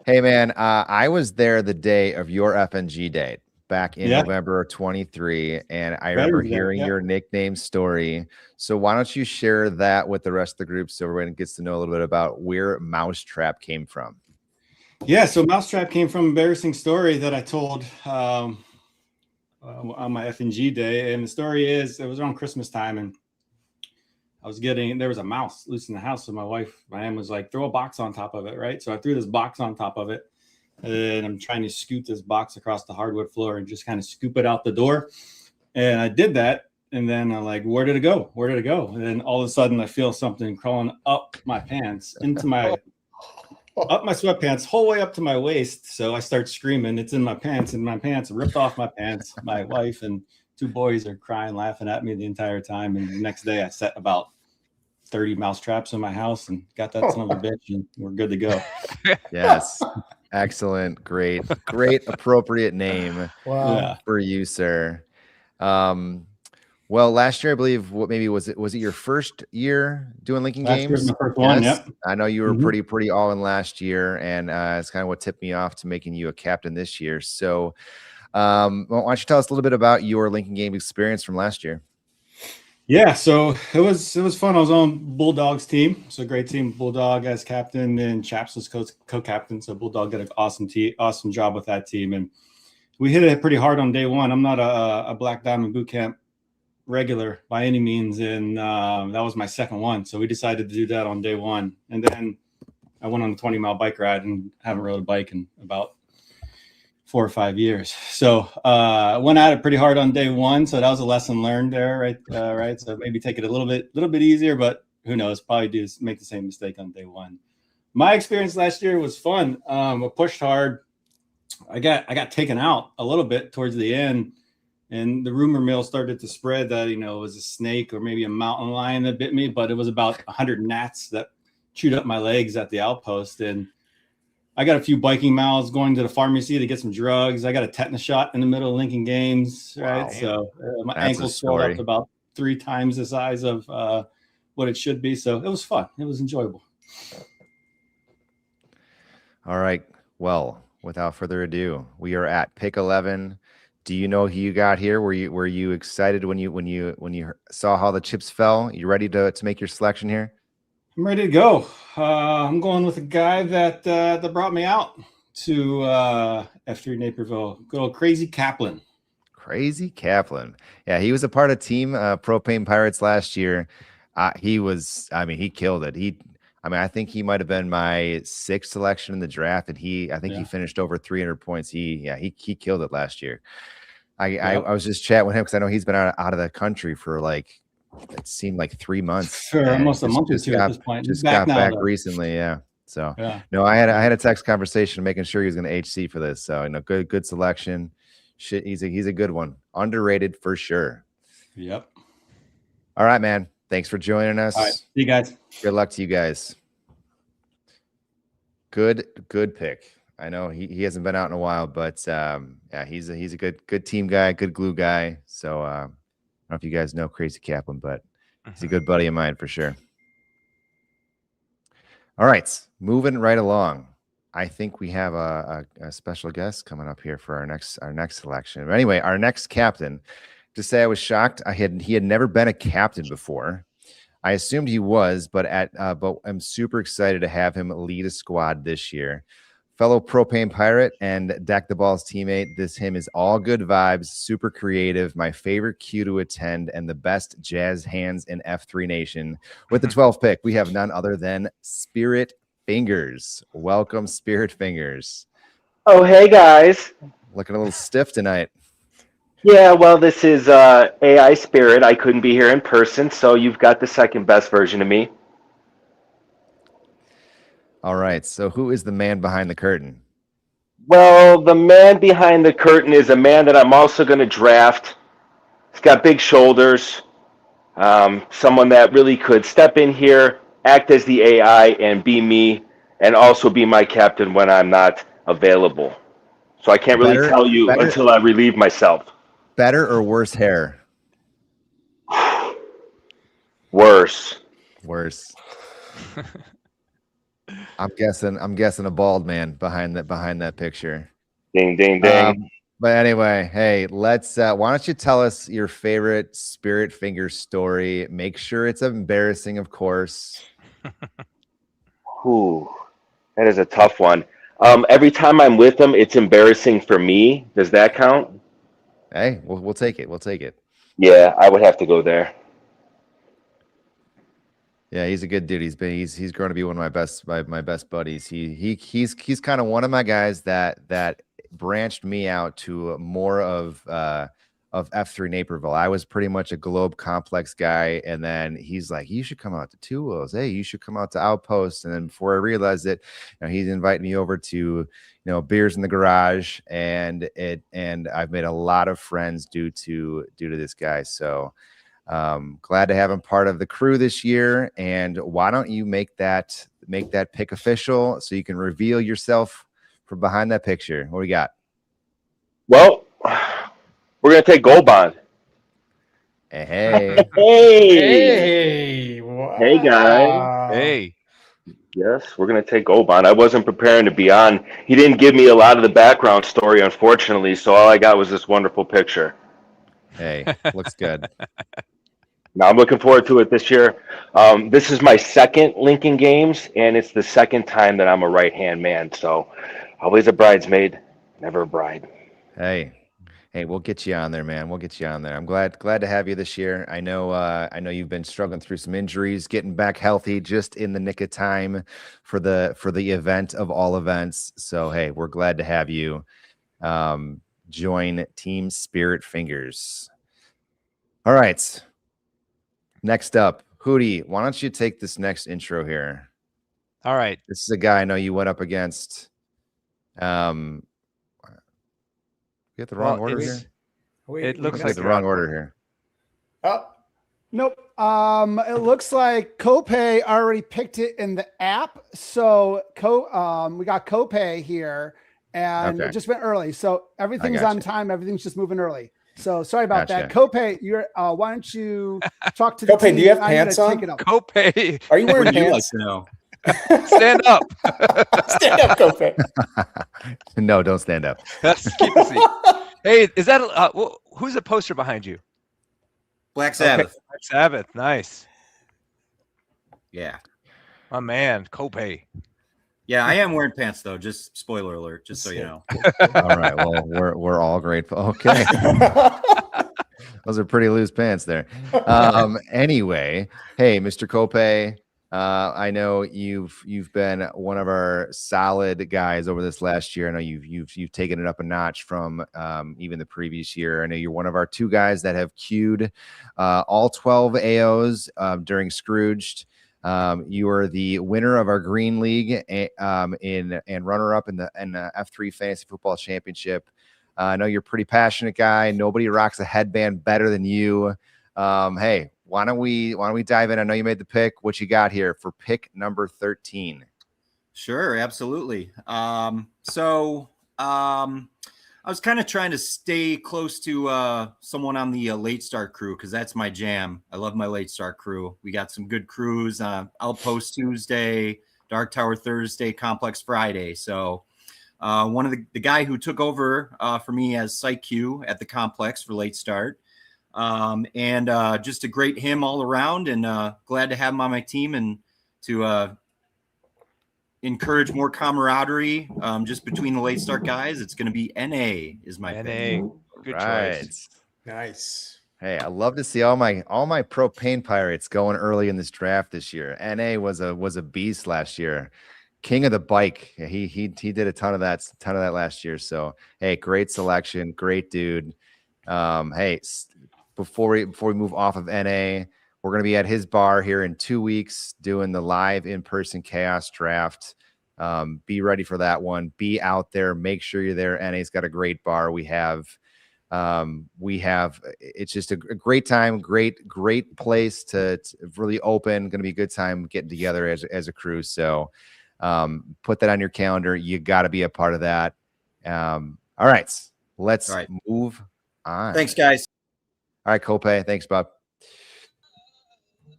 Speaker 1: Hey man, I was there the day of your FNG date back in
Speaker 14: Yeah.
Speaker 1: November of 23, and I remember
Speaker 14: Veterans Day,
Speaker 1: hearing
Speaker 14: yeah.
Speaker 1: your nickname story. So why don't you share that with the rest of the group so everyone gets to know a little bit about where Mousetrap came from?
Speaker 14: Yeah, so Mousetrap came from an embarrassing story that I told on my FNG day, and the story is it was around Christmas time, and there was a mouse loose in the house, so my aunt was like, throw a box on top of it, right? So I threw this box on top of it, and I'm trying to scoot this box across the hardwood floor and just kind of scoop it out the door, and I did that, and then I'm like, where did it go? And then all of a sudden I feel something crawling up my pants into my up my sweatpants, whole way up to my waist. So I start screaming, it's in my pants, and my pants ripped off my pants. My wife and 2 boys are crying, laughing at me the entire time. And the next day I set about 30 mouse traps in my house and got that son of a bitch, and we're good to go.
Speaker 1: Yes. Excellent. Great, appropriate name for you, sir. Well, last year, I believe, was it your first year doing Lincoln
Speaker 14: Last year
Speaker 1: Games?
Speaker 14: was my first one,
Speaker 1: Yes.
Speaker 14: yep.
Speaker 1: I know you were pretty all in last year, and it's kind of what tipped me off to making you a captain this year. So why don't you tell us a little bit about your Lincoln Game experience from last year?
Speaker 14: Yeah, so it was fun. I was on Bulldog's team. It's a great team. Bulldog as captain and Chaps was co-captain. So Bulldog did an awesome job with that team, and we hit it pretty hard on day one. I'm not a Black Diamond boot camp regular by any means, and that was my second one. So we decided to do that on day one, and then I went on a 20-mile bike ride and haven't rode a bike in about 4 or 5 years. So I went at it pretty hard on day one. So that was a lesson learned there, right? So maybe take it a little bit easier, but who knows? Probably make the same mistake on day one. My experience last year was fun. I pushed hard. I got taken out a little bit towards the end, and the rumor mill started to spread that it was a snake or maybe a mountain lion that bit me, but it was about 100 gnats that chewed up my legs at the outpost. And I got a few biking miles going to the pharmacy to get some drugs. I got a tetanus shot in the middle of Lincoln Games, right?
Speaker 1: Wow.
Speaker 14: So my
Speaker 1: That's
Speaker 14: ankle
Speaker 1: a
Speaker 14: swelled up
Speaker 1: story.
Speaker 14: to about 3 times the size of what it should be. So it was fun. It was enjoyable.
Speaker 1: All right. Well, without further ado, we are at pick 11. Do you know who you got here? Were you excited when you saw how the chips fell? You ready to make your selection here?
Speaker 14: I'm ready to go. I'm going with a guy that brought me out to F3 Naperville. Good old Crazy Kaplan.
Speaker 1: Crazy Kaplan. Yeah, he was a part of Team Propane Pirates last year. He killed it. I think he might have been my 6th selection in the draft, and he finished over 300 points. He killed it last year. I was just chatting with him because I know he's been out of the country for it seemed like 3 months.
Speaker 14: For almost a month or two at this point.
Speaker 1: Just
Speaker 14: He's
Speaker 1: got back
Speaker 14: now,
Speaker 1: recently, yeah. So
Speaker 14: yeah.
Speaker 1: No, I had a text conversation making sure he was going to HC for this. So good selection. Shit, he's a good one. Underrated for sure.
Speaker 14: Yep.
Speaker 1: All right, man. Thanks for joining us.
Speaker 14: All right. See you guys.
Speaker 1: Good luck to you guys. Good pick. I know he hasn't been out in a while, but yeah, he's a good team guy, good glue guy. So I don't know if you guys know Crazy Kaplan, but he's a good buddy of mine for sure. All right, moving right along. I think we have a special guest coming up here for our next selection. But anyway, our next captain. To say I was shocked, he had never been a captain before. I assumed he was, but I'm super excited to have him lead a squad this year. Fellow Propane Pirate and Deck the Balls teammate, him is all good vibes, super creative, my favorite queue to attend, and the best jazz hands in F3 Nation. With the 12th pick, we have none other than Spirit Fingers. Welcome, Spirit Fingers.
Speaker 15: Oh, hey, guys.
Speaker 1: Looking a little stiff tonight.
Speaker 15: Yeah, well, this is AI Spirit. I couldn't be here in person, so you've got the second best version of me.
Speaker 1: All right, so who is the man behind the curtain?
Speaker 15: Well, the man behind the curtain is a man that I'm also going to draft. He's got big shoulders, someone that really could step in here, act as the AI, and be me, and also be my captain when I'm not available. So I can't really tell you until I relieve myself.
Speaker 1: Better or worse hair?
Speaker 15: Worse.
Speaker 1: Worse. I'm guessing a bald man behind that picture.
Speaker 15: Ding, ding, ding.
Speaker 1: But anyway, hey, let's why don't you tell us your favorite Spirit Fingers story? Make sure it's embarrassing, of course.
Speaker 15: Ooh, that is a tough one. Every time I'm with him, it's embarrassing for me. Does that count?
Speaker 1: Hey, we'll take it. We'll take it.
Speaker 15: Yeah, I would have to go there.
Speaker 1: Yeah, he's a good dude. He's grown to be one of my best buddies. He's kind of one of my guys that branched me out to more of F3 Naperville. I was pretty much a Globe Complex guy, and then he's like, you should come out to Two Wheels. Hey, you should come out to Outpost. And then before I realized it, he's invited me over to beers in the garage, and I've made a lot of friends due to this guy. So glad to have him part of the crew this year. And why don't you make that pick official so you can reveal yourself from behind that picture? What we got?
Speaker 15: Well, we're gonna take Gold Bond.
Speaker 1: Hey.
Speaker 3: Hey. Wow.
Speaker 15: Hey guys.
Speaker 2: Hey.
Speaker 15: Yes, we're gonna take Gold Bond. I wasn't preparing to be on. He didn't give me a lot of the background story, unfortunately. So all I got was this wonderful picture.
Speaker 1: Hey, looks good.
Speaker 15: Now I'm looking forward to it this year. This is my second Lincoln Games, and it's the second time that I'm a right-hand man. So always a bridesmaid, never a bride.
Speaker 1: Hey, we'll get you on there, man. We'll get you on there. I'm glad to have you this year. I know you've been struggling through some injuries, getting back healthy just in the nick of time for the event of all events. So hey, we're glad to have you join Team Spirit Fingers. All right. Next up, Hootie, why don't you take this next intro here?
Speaker 2: All right.
Speaker 1: This is a guy I know you went up against. You get the wrong order here?
Speaker 2: It looks
Speaker 1: like the wrong order here.
Speaker 13: Oh, nope. It looks like Copay already picked it in the app. So we got Copay here, and it just went early. So everything's on time. Everything's just moving early. So sorry about that. Copay, why don't you talk to the
Speaker 3: Copay,
Speaker 13: team?
Speaker 3: do you have pants on?
Speaker 2: Copay.
Speaker 3: Are you wearing
Speaker 9: Would you like
Speaker 3: pants?
Speaker 9: to know?
Speaker 2: Stand up.
Speaker 3: Stand up, Copay.
Speaker 1: No, don't stand up.
Speaker 2: Keep a seat. Hey, is that who's the poster behind you?
Speaker 16: Black Sabbath.
Speaker 2: Okay. Black Sabbath. Nice.
Speaker 16: Yeah.
Speaker 2: My man, Copay.
Speaker 16: Yeah, I am wearing pants though. Just spoiler alert, just so you know.
Speaker 1: All right. Well, we're all grateful. Okay. Those are pretty loose pants there. Anyway, hey, Mr. Copay. I know you've been one of our solid guys over this last year. I know you've taken it up a notch from even the previous year. I know you're one of our two guys that have queued all 12 AOs during Scrooged. You are the winner of our Green League and runner-up in the F3 Fantasy Football Championship. I know you're a pretty passionate guy. Nobody rocks a headband better than you. Hey, why don't we dive in? I know you made the pick. What you got here for pick number 13?
Speaker 16: Sure, absolutely. I was kind of trying to stay close to someone on the late start crew because that's my jam. I love my late start crew. We got some good crews. Outpost Tuesday, Dark Tower Thursday, Complex Friday. So one of the guy who took over for me as site Q at the Complex for late start. Just a great him all around, and glad to have him on my team and to encourage more camaraderie just between the late start guys. It's going to be NA is my pick.
Speaker 2: Good choice.
Speaker 3: Nice.
Speaker 1: Hey, I love to see all my propane pirates going early in this draft this year. NA was a beast last year. King of the bike. He did a ton of that last year. So hey, great selection, great dude. Hey, before we move off of NA, we're going to be at his bar here in 2 weeks doing the live in-person Chaos Draft. Be ready for that one. Be out there. Make sure you're there. NA's got a great bar. We have it's just a great time, great place to really open. Going to be a good time getting together as a crew. So put that on your calendar. You got to be a part of that. All All right, let's
Speaker 16: All right.
Speaker 1: move on.
Speaker 16: Thanks, guys.
Speaker 1: All right, Cope. Thanks, Bob.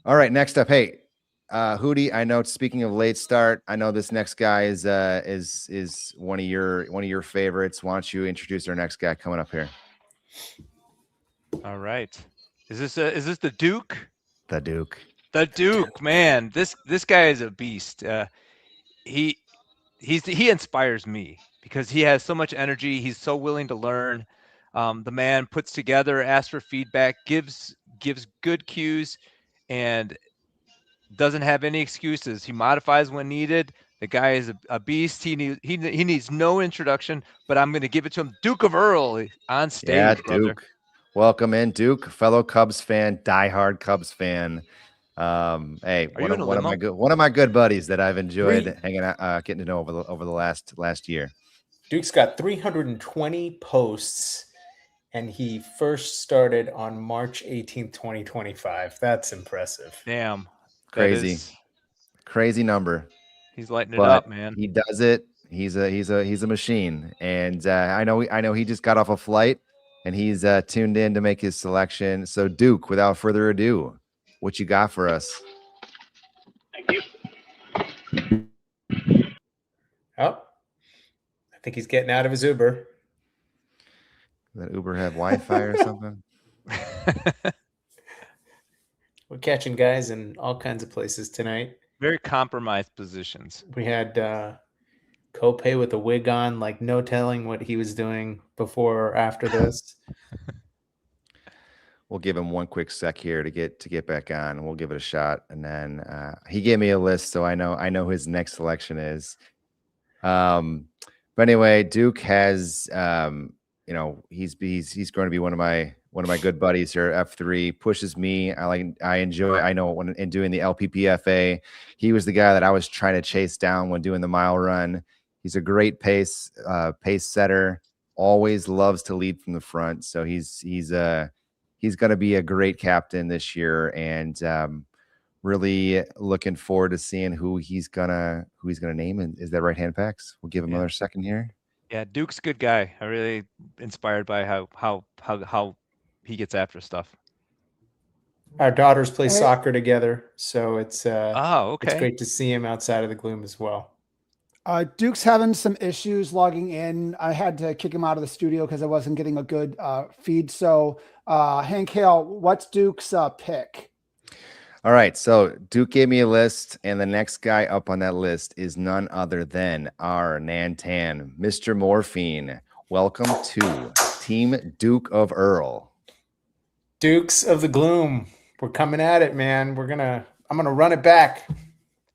Speaker 1: All right, next up, hey, Hootie. I know. Speaking of late start, I know this next guy is one of your favorites. Why don't you introduce our next guy coming up here?
Speaker 2: All right. Is this the Duke?
Speaker 1: The Duke.
Speaker 2: The Duke, man. This guy is a beast. He inspires me because he has so much energy. He's so willing to learn. The man puts together, asks for feedback, gives good cues, and doesn't have any excuses. He modifies when needed. The guy is a beast. He needs no introduction, but I'm going to give it to him. Duke of Earl on stage.
Speaker 1: Yeah,
Speaker 2: brother.
Speaker 1: Duke. Welcome in, Duke. Fellow Cubs fan, diehard Cubs fan. Hey, one of my good buddies that I've enjoyed hanging out, getting to know over the last year.
Speaker 3: Duke's got 320 posts, and he first started on March 18th, 2025. That's impressive.
Speaker 2: Damn.
Speaker 1: Crazy number.
Speaker 2: He's lighting it up, man.
Speaker 1: He does it. He's a machine. And I know he just got off a flight and he's tuned in to make his selection. So Duke, without further ado, what you got for us?
Speaker 3: Thank you. Oh, I think he's getting out of his Uber.
Speaker 1: Does that Uber have Wi-Fi or something?
Speaker 3: We're catching guys in all kinds of places tonight.
Speaker 2: Very compromised positions.
Speaker 3: We had Cope with a wig on, like no telling what he was doing before or after this.
Speaker 1: We'll give him one quick sec here to get back on. We'll give it a shot, and then he gave me a list, so I know his next selection is. But anyway, Duke has he's going to be one of my good buddies here at F3. Pushes me. I enjoy. I know when in doing the LPPFA, he was the guy that I was trying to chase down when doing the mile run. He's a great pace setter. Always loves to lead from the front. So he's going to be a great captain this year, and really looking forward to seeing who he's gonna name. And is that right hand packs? We'll give him another second here.
Speaker 2: Yeah, Duke's a good guy. I'm really inspired by how he gets after stuff.
Speaker 3: Our daughters play soccer together, so it's
Speaker 2: okay.
Speaker 3: It's great to see him outside of the gloom as well.
Speaker 13: Duke's having some issues logging in. I had to kick him out of the studio because I wasn't getting a good feed. So, Hank Hale, what's Duke's pick?
Speaker 1: All right, so Duke gave me a list, and the next guy up on that list is none other than our Nantan, Mr. Morphine. Welcome to Team Duke of Earl.
Speaker 3: Dukes of the Gloom. We're coming at it, man. I'm gonna run it back.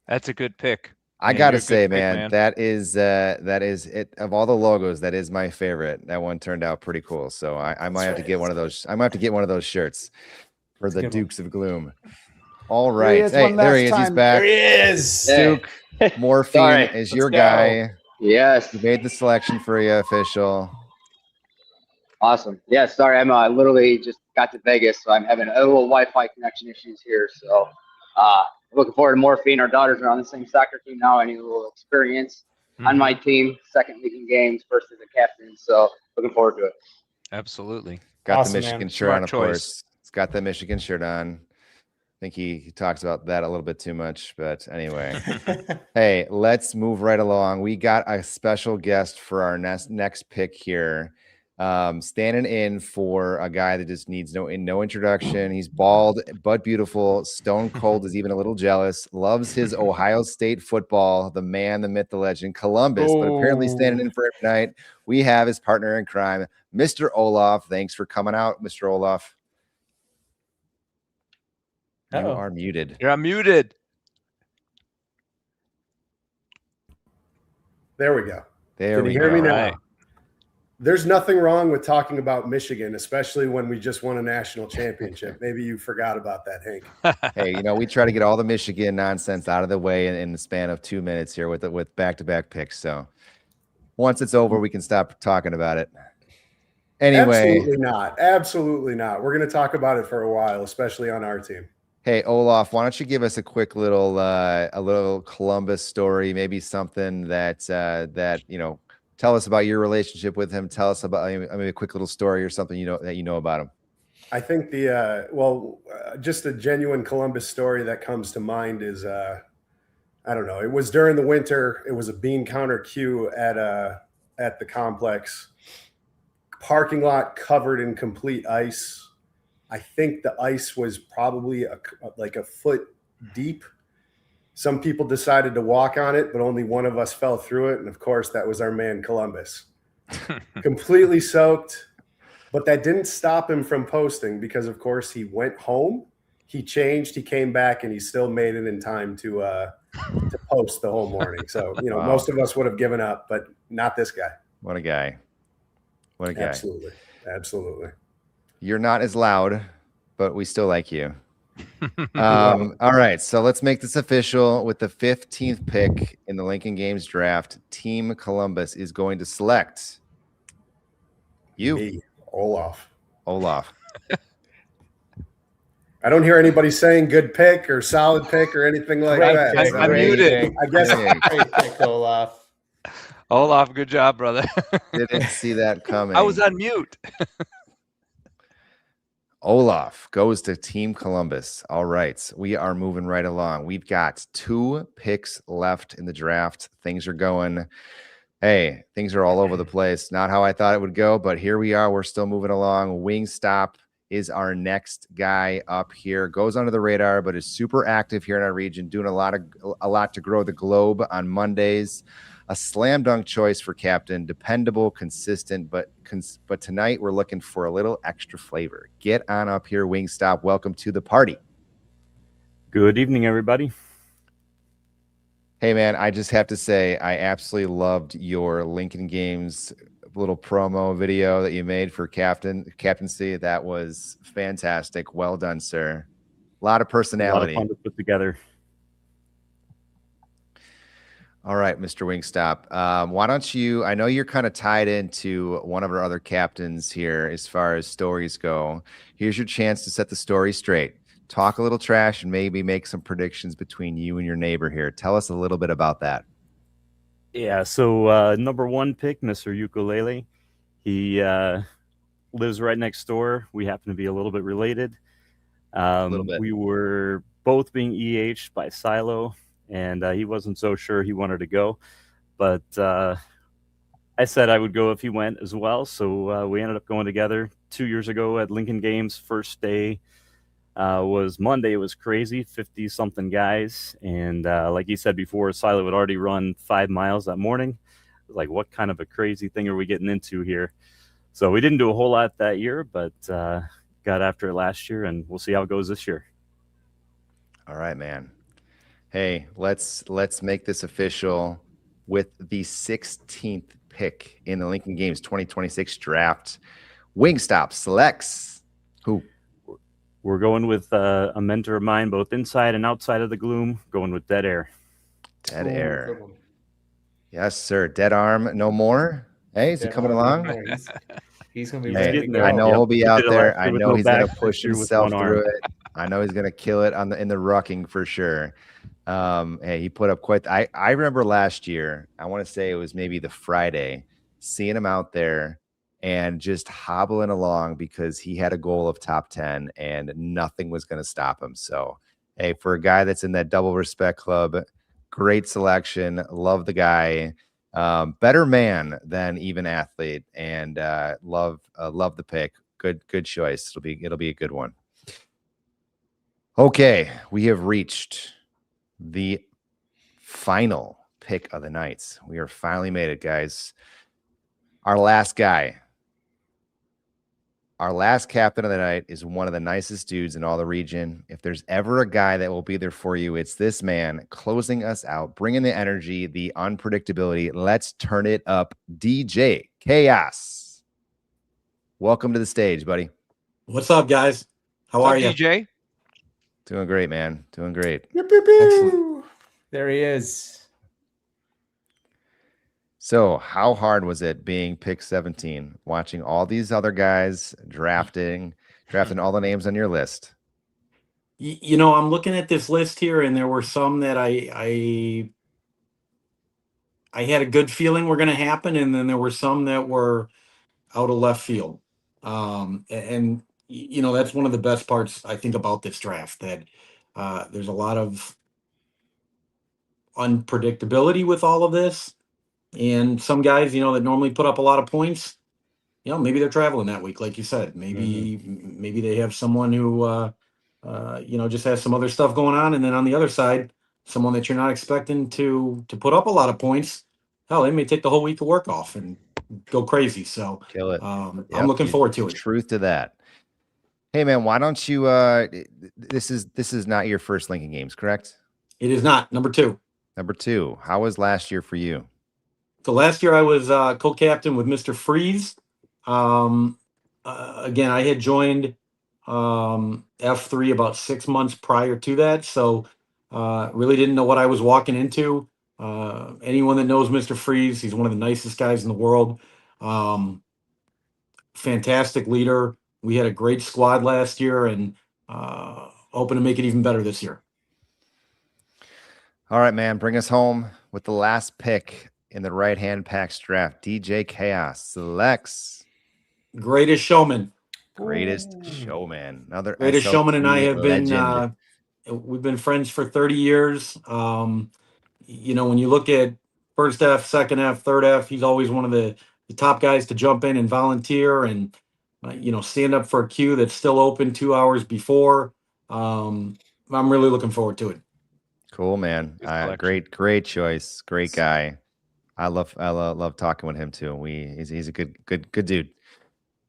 Speaker 2: That's a good pick.
Speaker 1: I gotta say, man, that is it. Of all the logos, that is my favorite. That one turned out pretty cool. So I might have to get one of those. I might have to get one of those shirts for the Dukes of Gloom. All right. Hey, there he is. He's back.
Speaker 3: There he is.
Speaker 1: Duke, Morphine is your guy.
Speaker 17: Yes.
Speaker 1: He made the selection for you official.
Speaker 17: Awesome. Yeah, sorry. I'm literally just got to Vegas, so I'm having a little Wi-Fi connection issues here. So looking forward to Morphine. Our daughters are on the same soccer team now. I need a little experience on my team. Second league in games, first as a captain. So looking forward to it.
Speaker 2: Absolutely.
Speaker 1: Got the Michigan shirt on, of course. He's got the Michigan shirt on. I think he talks about that a little bit too much, but anyway. Hey, let's move right along. We got a special guest for our next pick here. Standing in for a guy that just needs no introduction. He's bald but beautiful. Stone cold is even a little jealous. Loves his Ohio State football. The man, the myth, the legend, Columbus. But apparently standing in for him tonight, we have his partner in crime, Mr. Olaf. Thanks for coming out, Mr. Olaf. You are muted.
Speaker 2: You're unmuted.
Speaker 18: There we go.
Speaker 1: There
Speaker 18: Can you hear me now? There's nothing wrong with talking about Michigan, especially when we just won a national championship. Maybe you forgot about that, Hank.
Speaker 1: Hey, we try to get all the Michigan nonsense out of the way in the span of 2 minutes here with back-to-back picks. So once it's over, we can stop talking about it. Anyway.
Speaker 18: Absolutely not. Absolutely not. We're going to talk about it for a while, especially on our team.
Speaker 1: Hey, Olaf, why don't you give us a quick little Columbus story, maybe something that tell us about your relationship with him. Tell us about, I mean, a quick little story or something that you know about him.
Speaker 18: I think just a genuine Columbus story that comes to mind is, I don't know. It was during the winter. It was a bean counter queue at the complex. Parking lot covered in complete ice. I think the ice was probably like a foot deep. Some people decided to walk on it, but only one of us fell through it. And of course, that was our man Columbus. Completely soaked. But that didn't stop him from posting because, of course, he went home, he changed, he came back, and he still made it in time to post the whole morning. So,
Speaker 1: Wow.
Speaker 18: Most of us would have given up, but not this guy.
Speaker 1: What a guy. What a guy.
Speaker 18: Absolutely. Absolutely.
Speaker 1: You're not as loud, but we still like you. All right, so let's make this official. With the 15th pick in the Lincoln Games draft, Team Columbus is going to select you.
Speaker 18: Me, Olaf.
Speaker 3: I don't hear anybody saying good pick or solid pick or anything like that.
Speaker 2: I'm muted.
Speaker 3: I guess great pick, Olaf.
Speaker 2: Olaf, good job, brother.
Speaker 1: Didn't see that coming.
Speaker 2: I was on mute.
Speaker 1: Olaf goes to Team Columbus. All right, we are moving right along. We've got 2 picks left in the draft. Things are all over the place. Not how I thought it would go, but here we are. We're still moving along. Wingstop is our next guy up here. Goes under the radar, but is super active here in our region, doing a lot to grow the globe on Mondays. A slam dunk choice for captain, dependable, consistent, but tonight we're looking for a little extra flavor. Get on up here, Wingstop. Welcome to the party.
Speaker 19: Good evening, everybody.
Speaker 1: Hey, man, I just have to say I absolutely loved your Lincoln Games little promo video that you made for captaincy. That was fantastic. Well done, sir. A lot of personality.
Speaker 19: A lot of fun to put together.
Speaker 1: All right, Mr. Wingstop. Why don't you, I know you're kind of tied into one of our other captains here as far as stories go. Here's your chance to set the story straight. Talk a little trash and maybe make some predictions between you and your neighbor here. Tell us a little bit about that.
Speaker 19: Yeah, so number 1 pick, Mr. Ukulele. He lives right next door. We happen to be a little bit related. We were both being EH'd by Silo, and he wasn't so sure he wanted to go. But I said I would go if he went as well. So we ended up going together 2 years ago at Lincoln Games. First day was Monday. It was crazy, 50-something guys. And like you said before, Silo had already run 5 miles that morning. Like, what kind of a crazy thing are we getting into here? So we didn't do a whole lot that year, but got after it last year, and we'll see how it goes this year.
Speaker 1: All right, man. Hey, let's make this official with the 16th pick in the Lincoln Games 2026 draft. Wingstop selects who?
Speaker 19: We're going with a mentor of mine, both inside and outside of the gloom, going with Dead Air.
Speaker 1: Dead Air. Yes, sir. Dead Arm, no more. Hey, is he coming along?
Speaker 3: He's going to be ready to go.
Speaker 1: I know he'll be out there. I know he's going to
Speaker 19: back
Speaker 1: push
Speaker 19: here with
Speaker 1: himself
Speaker 19: one
Speaker 1: through
Speaker 19: arm.
Speaker 1: it. I know he's going to kill it in the rucking for sure. Hey, he put up quite. I remember last year, I want to say it was maybe the Friday, seeing him out there and just hobbling along because he had a goal of top 10 and nothing was going to stop him. So, hey, for a guy that's in that double respect club, great selection. Love the guy. Better man than even athlete, and love the pick. Good choice. It'll be a good one. Okay, we have reached the final pick of the night. We are finally made it, guys. Our last guy. Our last captain of the night is one of the nicest dudes in all the region. If there's ever a guy that will be there for you, it's this man closing us out, bringing the energy, the unpredictability. Let's turn it up. DJ Chaos. Welcome to the stage, buddy.
Speaker 20: What's up, guys? How are you?
Speaker 2: DJ?
Speaker 1: Doing great, man. Doing great.
Speaker 3: Pew, pew, pew. There he is.
Speaker 1: So how hard was it being pick 17, watching all these other guys drafting all the names on your list?
Speaker 20: You know, I'm looking at this list here, and there were some that I I had a good feeling were going to happen, and then there were some that were out of left field. And you know, that's one of the best parts I think about this draft, that there's a lot of unpredictability with all of this. And some guys, you know, that normally put up a lot of points, you know, maybe they're traveling that week, like you said. Maybe they have someone who you know, just has some other stuff going on, and then on the other side, someone that you're not expecting to put up a lot of points. Hell, they may take the whole week of work off and go crazy. So
Speaker 1: Kill it.
Speaker 20: I'm
Speaker 1: Yep,
Speaker 20: looking forward to it.
Speaker 1: Truth to that. Hey man, why don't you this is not your first Lincoln Games, correct?
Speaker 20: It is not. Number 2.
Speaker 1: Number 2. How was last year for you?
Speaker 20: So last year I was co-captain with Mr. Freeze. Again, I had joined F3 about 6 months prior to that, so really didn't know what I was walking into. Anyone that knows Mr. Freeze, he's one of the nicest guys in the world. Fantastic leader. We had a great squad last year, and hoping to make it even better this year.
Speaker 1: All right, man, bring us home with the last pick in the right-hand packs draft. DJ Chaos selects
Speaker 20: Greatest Showman.
Speaker 1: Greatest Showman. Another
Speaker 20: Greatest
Speaker 1: SLP
Speaker 20: Showman and I have
Speaker 1: legend.
Speaker 20: We've been friends for 30 years. You know, when you look at first F, second F, third F, he's always one of the top guys to jump in and volunteer and, you know, stand up for a queue that's still open 2 hours before. I'm really looking forward to it.
Speaker 1: Cool, man. Great choice. Great guy. I love talking with him too. He's a good dude.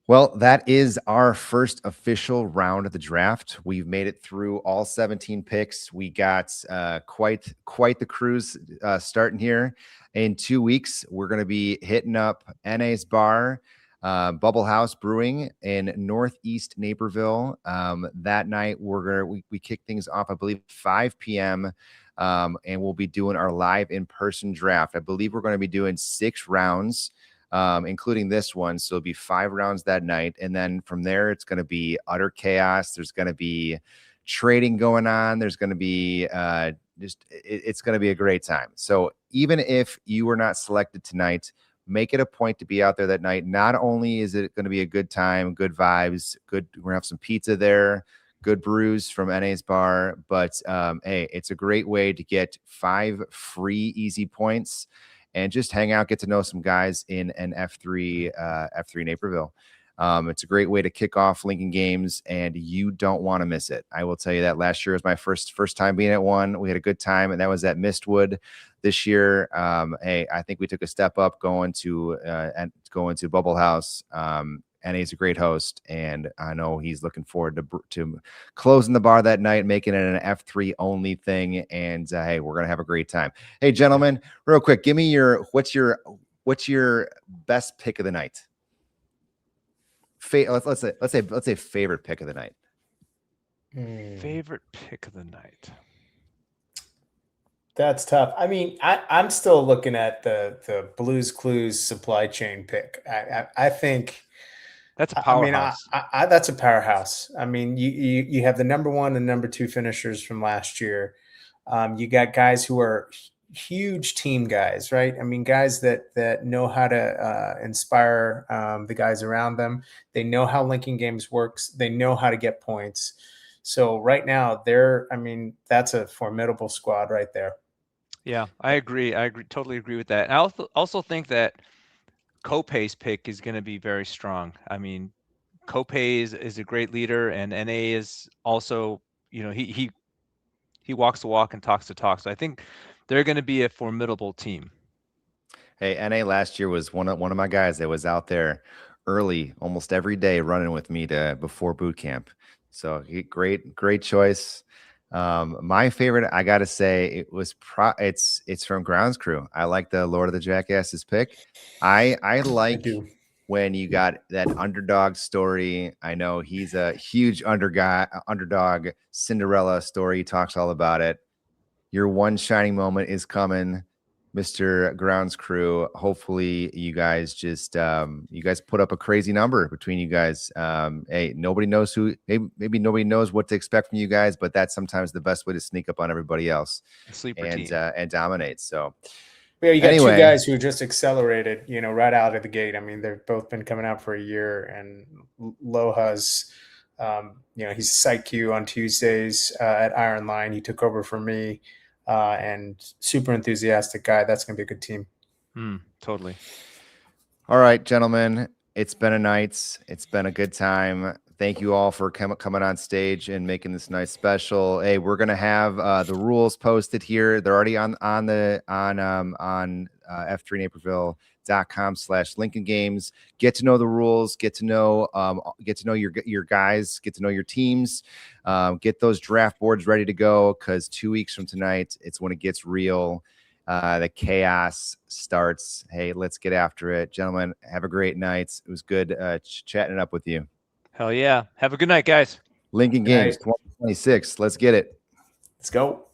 Speaker 1: Well, that is our first official round of the draft. We've made it through all 17 picks. We got quite the cruise starting here. In 2 weeks, we're going to be hitting up NA's Bar, Bubble House Brewing in Northeast Naperville. That night, we kick things off, I believe, 5 p.m. And we'll be doing our live in-person draft. I believe we're going to be doing 6 rounds. Including this one. So it'll be 5 rounds that night. And then from there, it's going to be utter chaos. There's going to be trading going on. There's going to be it's going to be a great time. So even if you were not selected tonight, make it a point to be out there that night. Not only is it going to be a good time, good vibes, we're going to have some pizza there, good brews from NA's Bar. But hey, it's a great way to get 5 free easy points and just hang out, get to know some guys in an F3 Naperville. It's a great way to kick off Lincoln Games, and you don't want to miss it. I will tell you that last year was my first time being at one. We had a good time, and that was at Mistwood. This year, hey, I think we took a step up going to Bubble House. NA's a great host, and I know he's looking forward to closing the bar that night, making it an F3 only thing. And hey, we're gonna have a great time. Hey, gentlemen, real quick, give me what's your best pick of the night? Let's say favorite pick of the night.
Speaker 2: Favorite pick of the night.
Speaker 3: That's tough. I mean, I'm still looking at the Blues Clues supply chain pick. I think.
Speaker 2: That's a powerhouse.
Speaker 3: I mean, that's a powerhouse. I mean, you have the number 1 and number 2 finishers from last year. You got guys who are huge team guys, right? I mean, guys that know how to inspire the guys around them. They know how Lincoln Games works. They know how to get points. So right now, that's a formidable squad right there.
Speaker 2: Yeah, I agree. Totally agree with that. And I also think that Kopay's pick is going to be very strong. I mean, Kopay is a great leader, and NA is also, you know, he walks the walk and talks the talk. So I think they're going to be a formidable team.
Speaker 1: Hey, NA last year was one of my guys that was out there early, almost every day, running with me before boot camp. So great choice. My favorite, I gotta say, it was it's from Grounds Crew. I like the Lord of the Jackasses pick. I like when you got that underdog story. I know he's a huge underdog Cinderella story. He talks all about it. Your one shining moment is coming, Mr. Grounds Crew. Hopefully you guys just you guys put up a crazy number between you guys. Hey, nobody knows maybe nobody knows what to expect from you guys, but that's sometimes the best way to sneak up on everybody else
Speaker 2: and dominate.
Speaker 1: So
Speaker 3: Yeah, you got
Speaker 1: Anyway.
Speaker 3: two guys who just accelerated, right out of the gate. I mean, they've both been coming out for a year, and Loha's, he's site Q on Tuesdays at Iron Line. He took over for me, and super enthusiastic guy. That's going to be a good team.
Speaker 2: Totally.
Speaker 1: All right, gentlemen, it's been a night. It's been a good time. Thank you all for coming on stage and making this nice special. Hey, we're gonna have the rules posted here. They're already on f3naperville.com/Lincoln Games. Get to know the rules. Get to know your guys. Get to know your teams. Get those draft boards ready to go, because 2 weeks from tonight, it's when it gets real. The chaos starts. Hey, let's get after it, gentlemen. Have a great night. It was good chatting up with you.
Speaker 2: Hell yeah. Have a good night, guys.
Speaker 1: Lincoln Games 2026. Let's get it.
Speaker 3: Let's go.